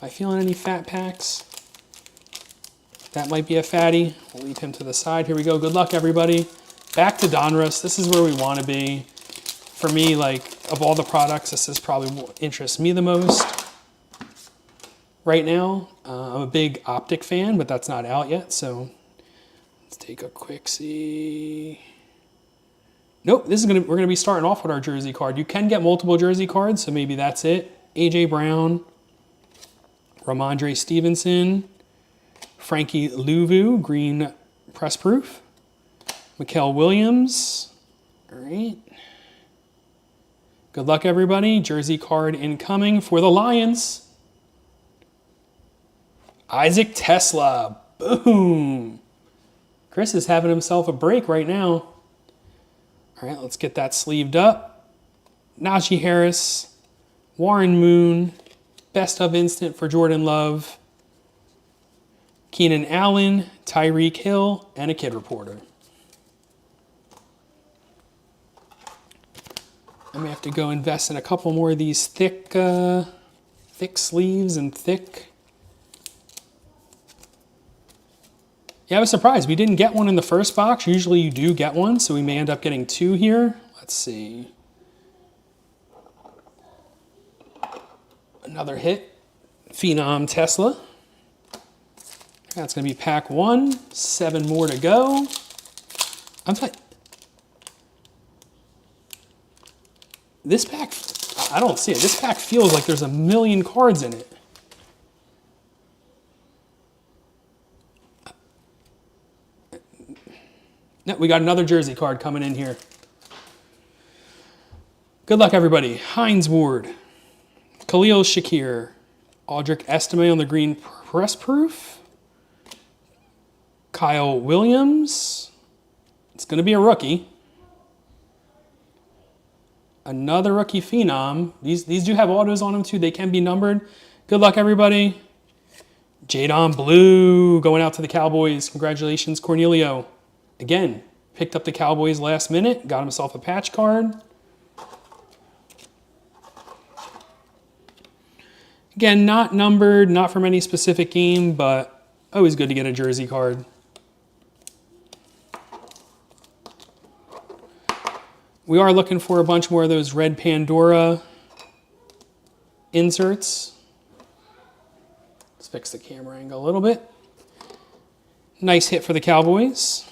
Am I feeling any fat packs? That might be a fatty. We'll leave him to the side. Here we go. Good luck, everybody. Back to Donruss. This is where we want to be. For me, like, of all the products, this is probably what interests me the most right now. I'm a big Optic fan, but that's not out yet. So let's take a quick see. Nope, we're gonna be starting off with our jersey card. You can get multiple jersey cards, so maybe that's it. AJ Brown, Ramondre Stevenson, Frankie Louvu, green press proof, Mikael Williams. All right. Good luck, everybody. Jersey card incoming for the Lions. Isaac Tesla. Boom. Chris is having himself a break right now. All right, let's get that sleeved up. Najee Harris, Warren Moon, best of instant for Jordan Love, Keenan Allen, Tyreek Hill, and a kid reporter. I may have to go invest in a couple more of these thick sleeves and thick. Yeah, I was surprised. We didn't get one in the first box. Usually you do get one, so we may end up getting two here. Let's see. Another hit. Phenom Tesla. That's going to be pack 1. 7 more to go. This pack, I don't see it. This pack feels like there's a million cards in it. No, we got another jersey card coming in here. Good luck, everybody. Hines Ward, Khalil Shakir, Audric Estime on the green press proof, Kyle Williams. It's going to be a rookie. Another rookie phenom. These do have autos on them too. They can be numbered. Good luck, everybody. Jadon Blue going out to the Cowboys. Congratulations, Cornelio. Again, picked up the Cowboys last minute. Got himself a patch card. Again, not numbered, not from any specific game, but always good to get a jersey card. We are looking for a bunch more of those red Pandora inserts. Let's fix the camera angle a little bit. Nice hit for the Cowboys.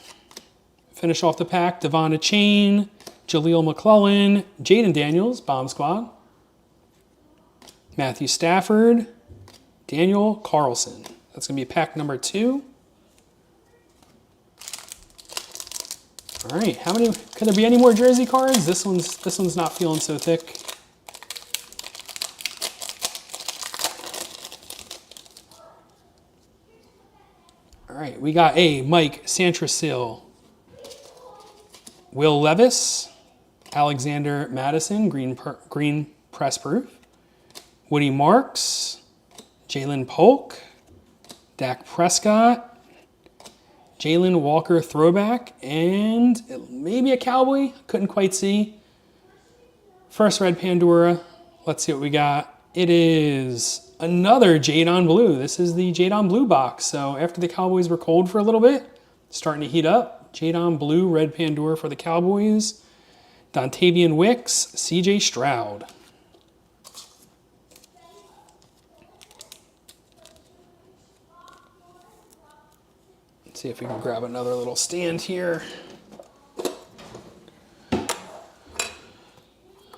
Finish off the pack, Devon Chain, Jaleel McClellan, Jaden Daniels, Bomb Squad, Matthew Stafford, Daniel Carlson. That's going to be pack number 2. All right, how many? Could there be any more jersey cards? This one's not feeling so thick. All right, we got a Mike Santrasil, Will Levis, Alexander Madison, green press proof, Woody Marks, Jalen Polk, Dak Prescott, Jalen Walker throwback, and maybe a Cowboy. Couldn't quite see. First red Pandora. Let's see what we got. It is another Jadon Blue. This is the Jadon Blue box. So after the Cowboys were cold for a little bit, starting to heat up. Jadon Blue, red Pandora for the Cowboys. Dontavian Wicks, CJ Stroud. Let's see if we can grab another little stand here.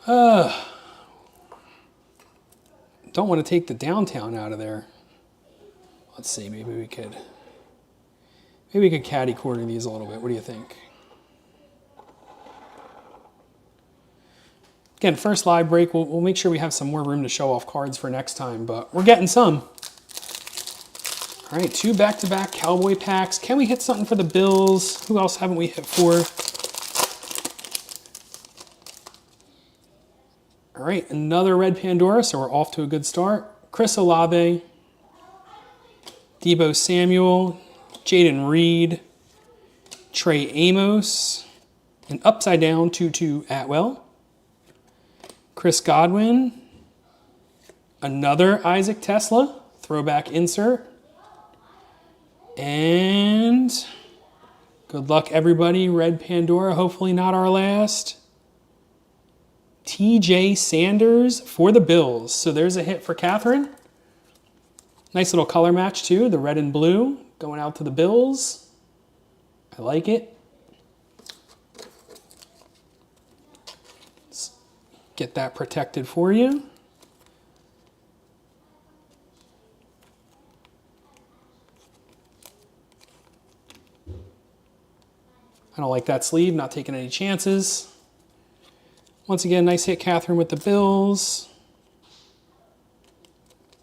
Don't want to take the downtown out of there. Let's see, maybe we could caddy corner these a little bit. What do you think? Again, first live break, we'll make sure we have some more room to show off cards for next time, but we're getting some. All right, 2 back-to-back Cowboy packs. Can we hit something for the Bills? Who else haven't we hit for? All right, another red Pandora, so we're off to a good start. Chris Olave, Deebo Samuel, Jaden Reed, Trey Amos, an upside down 2-2 Atwell, Chris Godwin, another Isaac Tesla, throwback insert, and good luck everybody, red Pandora, hopefully not our last. TJ Sanders for the Bills. So there's a hit for Catherine. Nice little color match too, the red and blue going out to the Bills. I like it. Let's get that protected for you. I don't like that sleeve, not taking any chances. Once again, nice hit, Catherine, with the Bills.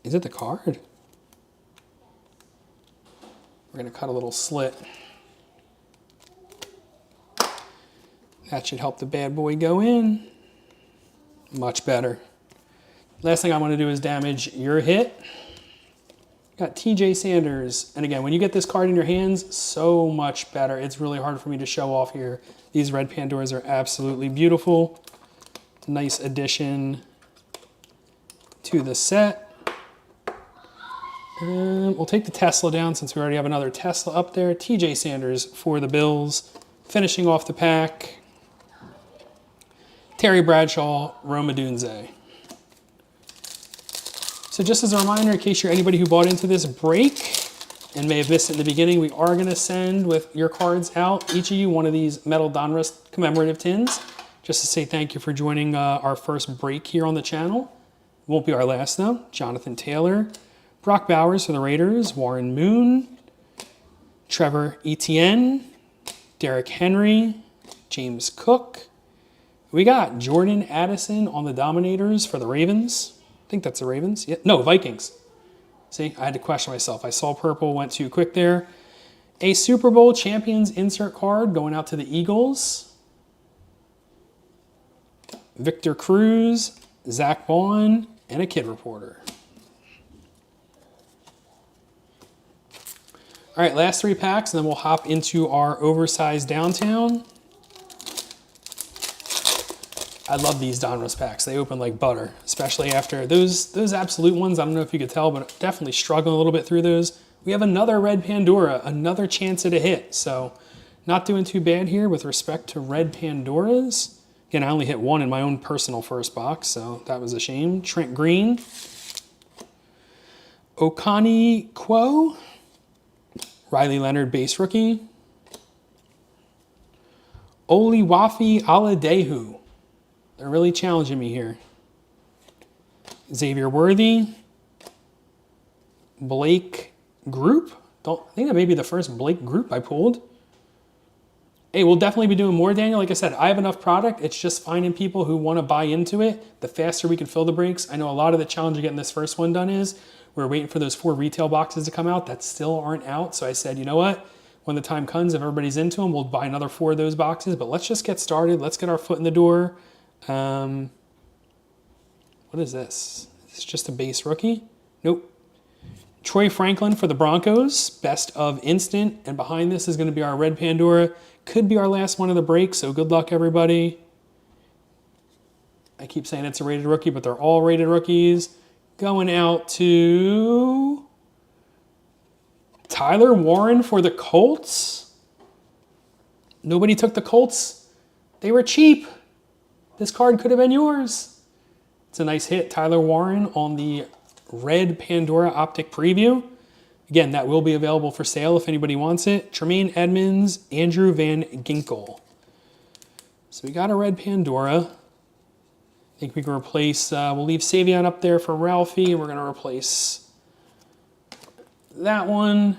Is it the card? We're going to cut a little slit. That should help the bad boy go in. Much better. Last thing I want to do is damage your hit. Got TJ Sanders. And again, when you get this card in your hands, so much better. It's really hard for me to show off here. These red Pandoras are absolutely beautiful. Nice addition to the set. We'll take the Tesla down since we already have another Tesla up there. TJ Sanders for the Bills. Finishing off the pack. Terry Bradshaw, Rome Odunze. So just as a reminder, in case you're anybody who bought into this break and may have missed it in the beginning, we are going to send with your cards out, each of you, one of these metal Donruss commemorative tins, just to say thank you for joining our first break here on the channel. Won't be our last though. Jonathan Taylor, Brock Bowers for the Raiders, Warren Moon, Trevor Etienne, Derrick Henry, James Cook. We got Jordan Addison on the Dominators for the Ravens. I think that's the Ravens. Yeah, no, Vikings. See, I had to question myself. I saw purple, went too quick there. A Super Bowl champions insert card going out to the Eagles. Victor Cruz, Zach Vaughn, and a Kid Reporter. All right, last 3 packs, and then we'll hop into our oversized downtown. I love these Donruss packs. They open like butter, especially after those absolute ones. I don't know if you could tell, but definitely struggling a little bit through those. We have another red Pandora, another chance at a hit. So not doing too bad here with respect to red Pandoras. Again, I only hit 1 in my own personal first box, so that was a shame. Trent Green. Okani Quo. Riley Leonard, base rookie. Oliwafi Aladehu. They're really challenging me here. Xavier Worthy. Blake Group. I think that may be the first Blake Group I pulled. Hey, we'll definitely be doing more, Daniel. Like I said, I have enough product. It's just finding people who want to buy into it. The faster we can fill the breaks. I know a lot of the challenge of getting this first one done is we're waiting for those 4 retail boxes to come out that still aren't out. So I said, you know what? When the time comes, if everybody's into them, we'll buy another 4 of those boxes. But let's just get started. Let's get our foot in the door. What is this? Is this just a base rookie? Nope. Troy Franklin for the Broncos, best of instant. And behind this is going to be our red Pandora. Could be our last one of the break, so good luck, everybody. I keep saying it's a rated rookie, but they're all rated rookies. Going out to Tyler Warren for the Colts. Nobody took the Colts. They were cheap. This card could have been yours. It's a nice hit. Tyler Warren on the red Pandora Optic Preview. Again, that will be available for sale if anybody wants it. Tremaine Edmonds, Andrew Van Ginkel. So we got a red Pandora. I think we can replace, we'll leave Savion up there for Ralphie. We're going to replace that one.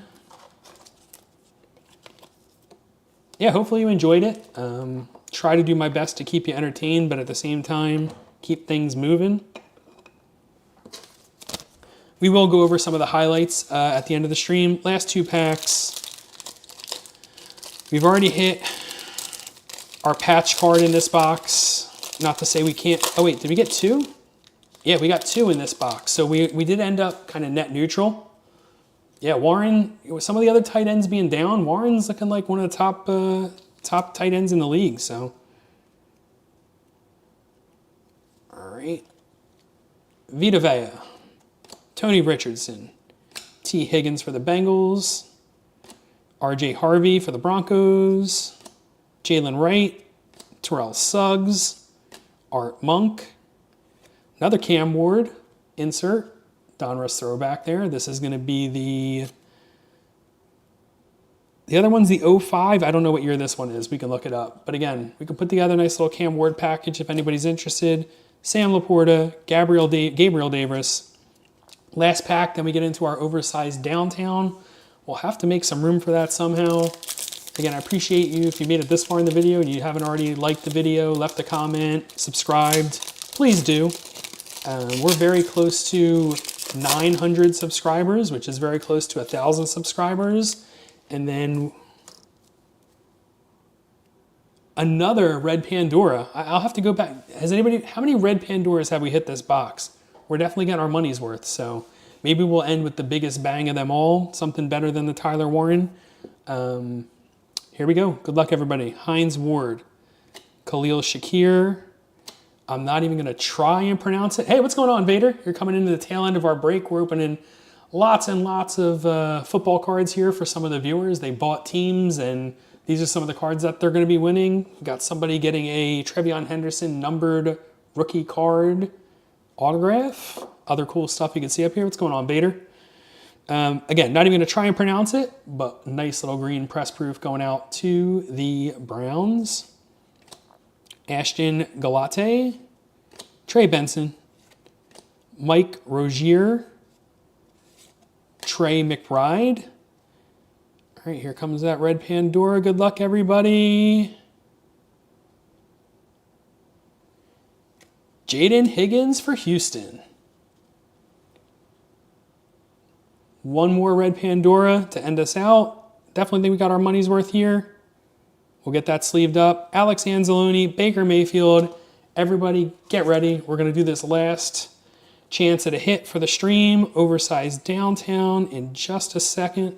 Yeah, hopefully you enjoyed it. Try to do my best to keep you entertained, but at the same time, keep things moving. We will go over some of the highlights at the end of the stream. Last 2 packs. We've already hit our patch card in this box. Not to say we can't... Oh, wait, did we get 2? Yeah, we got 2 in this box. So we did end up kind of net neutral. Yeah, Warren, with some of the other tight ends being down, Warren's looking like one of the top tight ends in the league. So, all right. Vita Vea. Tony Richardson, T. Higgins for the Bengals, R.J. Harvey for the Broncos, Jalen Wright, Terrell Suggs, Art Monk, another Cam Ward insert, Donruss throwback there. This is going to be the other one's the 05. I don't know what year this one is. We can look it up. But again, we can put together a nice little Cam Ward package if anybody's interested. Sam Laporta, Gabriel Davis. Last pack, then we get into our oversized downtown. We'll have to make some room for that somehow. Again, I appreciate you if you made it this far in the video and you haven't already liked the video, left a comment, subscribed. Please do. We're very close to 900 subscribers, which is very close to 1,000 subscribers. And then Another red Pandora. I'll have to go back. How many red Pandoras have we hit this box? We're definitely getting our money's worth, so maybe we'll end with the biggest bang of them all, something better than the Tyler Warren. Here we go. Good luck, everybody. Hines Ward, Khalil Shakir. I'm not even going to try and pronounce it. Hey, what's going on, Vader? You're coming into the tail end of our break. We're opening lots and lots of football cards here for some of the viewers. They bought teams, and these are some of the cards that they're going to be winning. We got somebody getting a Trevion Henderson numbered rookie card autograph. Other cool stuff you can see up here. What's going on, Vader? Again, not even going to try and pronounce it, but nice little green press proof going out to the Browns. Ashton Galate, Trey Benson, Mike Rozier, Trey McBride. All right, here comes that red Pandora. Good luck, everybody. Jaden Higgins for Houston. One more red Pandora to end us out. Definitely think we got our money's worth here. We'll get that sleeved up. Alex Anzalone, Baker Mayfield. Everybody get ready. We're going to do this last chance at a hit for the stream. Oversized downtown in just a second.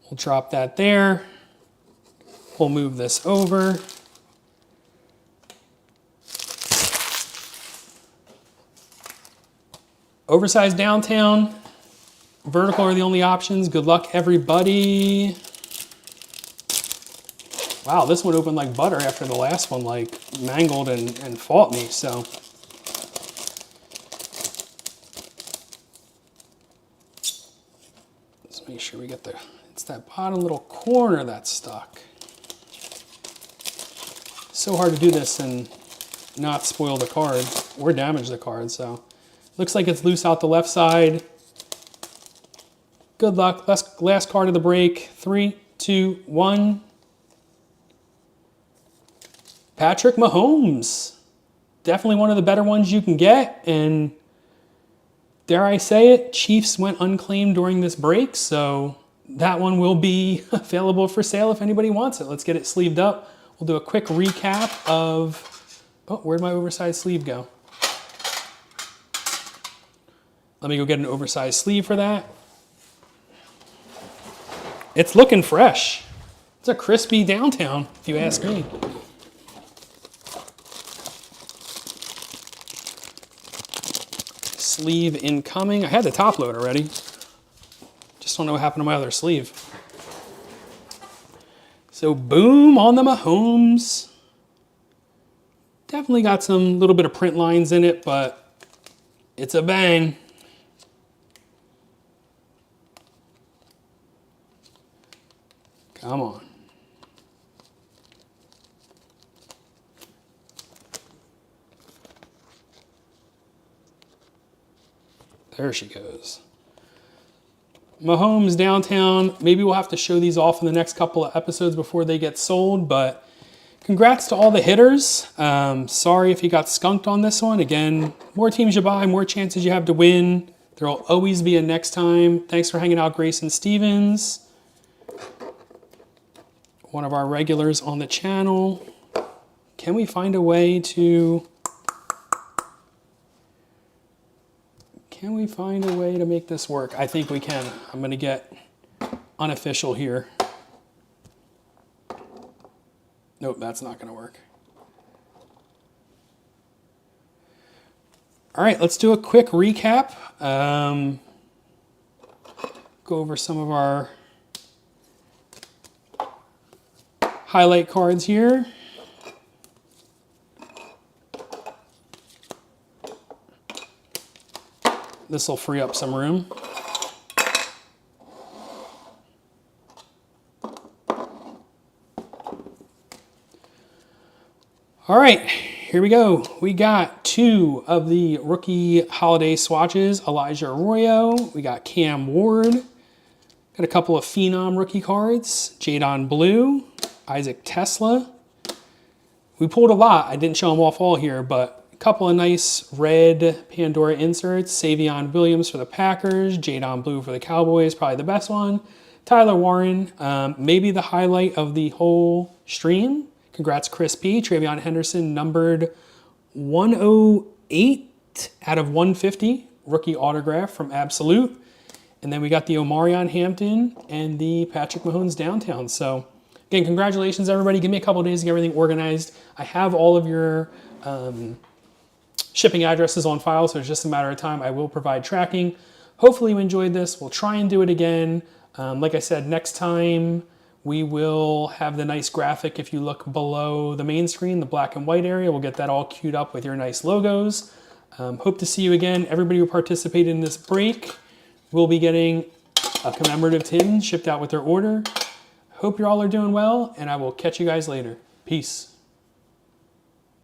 We'll drop that there. We'll move this over. Oversized downtown. Vertical are the only options. Good luck, everybody. Wow, this one opened like butter after the last one like mangled and fought me, so. Let's make sure we get it's that bottom little corner that's stuck. So hard to do this and not spoil the card or damage the card, so. Looks like it's loose out the left side. Good luck. Last card of the break. 3, 2, 1. Patrick Mahomes. Definitely one of the better ones you can get. And dare I say it, Chiefs went unclaimed during this break. So that one will be available for sale if anybody wants it. Let's get it sleeved up. We'll do a quick recap of... Oh, where'd my oversized sleeve go? Let me go get an oversized sleeve for that. It's looking fresh. It's a crispy downtown, if you ask me. Sleeve incoming. I had the top load already. Just don't know what happened to my other sleeve. So boom on the Mahomes. Definitely got some little bit of print lines in it, but it's a bang. Come on. There she goes. Mahomes downtown. Maybe we'll have to show these off in the next couple of episodes before they get sold, but congrats to all the hitters. Sorry if you got skunked on this one. Again, more teams you buy, more chances you have to win. There will always be a next time. Thanks for hanging out, Grayson Stevens. One of our regulars on the channel. Can we find a way to... make this work? I think we can. I'm going to get unofficial here. Nope, that's not going to work. All right, let's do a quick recap. Go over some of our highlight cards here. This will free up some room. All right, here we go. We got 2 of the rookie holiday swatches. Elijah Arroyo. We got Cam Ward. Got a couple of Phenom rookie cards. Jadon Blue. Isaac Tesla. We pulled a lot. I didn't show them off all here, but Couple of nice red Pandora inserts. Savion Williams for the Packers, Jadon Blue for the Cowboys, probably the best one. Tyler Warren, maybe the highlight of the whole stream. Congrats, Chris P. Travion Henderson, numbered 108 out of 150. Rookie autograph from Absolute. And then we got the Omarion Hampton and the Patrick Mahomes downtown. So again, congratulations, everybody. Give me a couple of days to get everything organized. I have all of your shipping addresses on file, so it's just a matter of time. I will provide tracking. Hopefully you enjoyed this. We'll try and do it again. Like I said, next time we will have the nice graphic. If you look below the main screen, the black and white area, we'll get that all queued up with your nice logos. Hope to see you again. Everybody who participated in this break will be getting a commemorative tin shipped out with their order. Hope you all are doing well, and I will catch you guys later. Peace.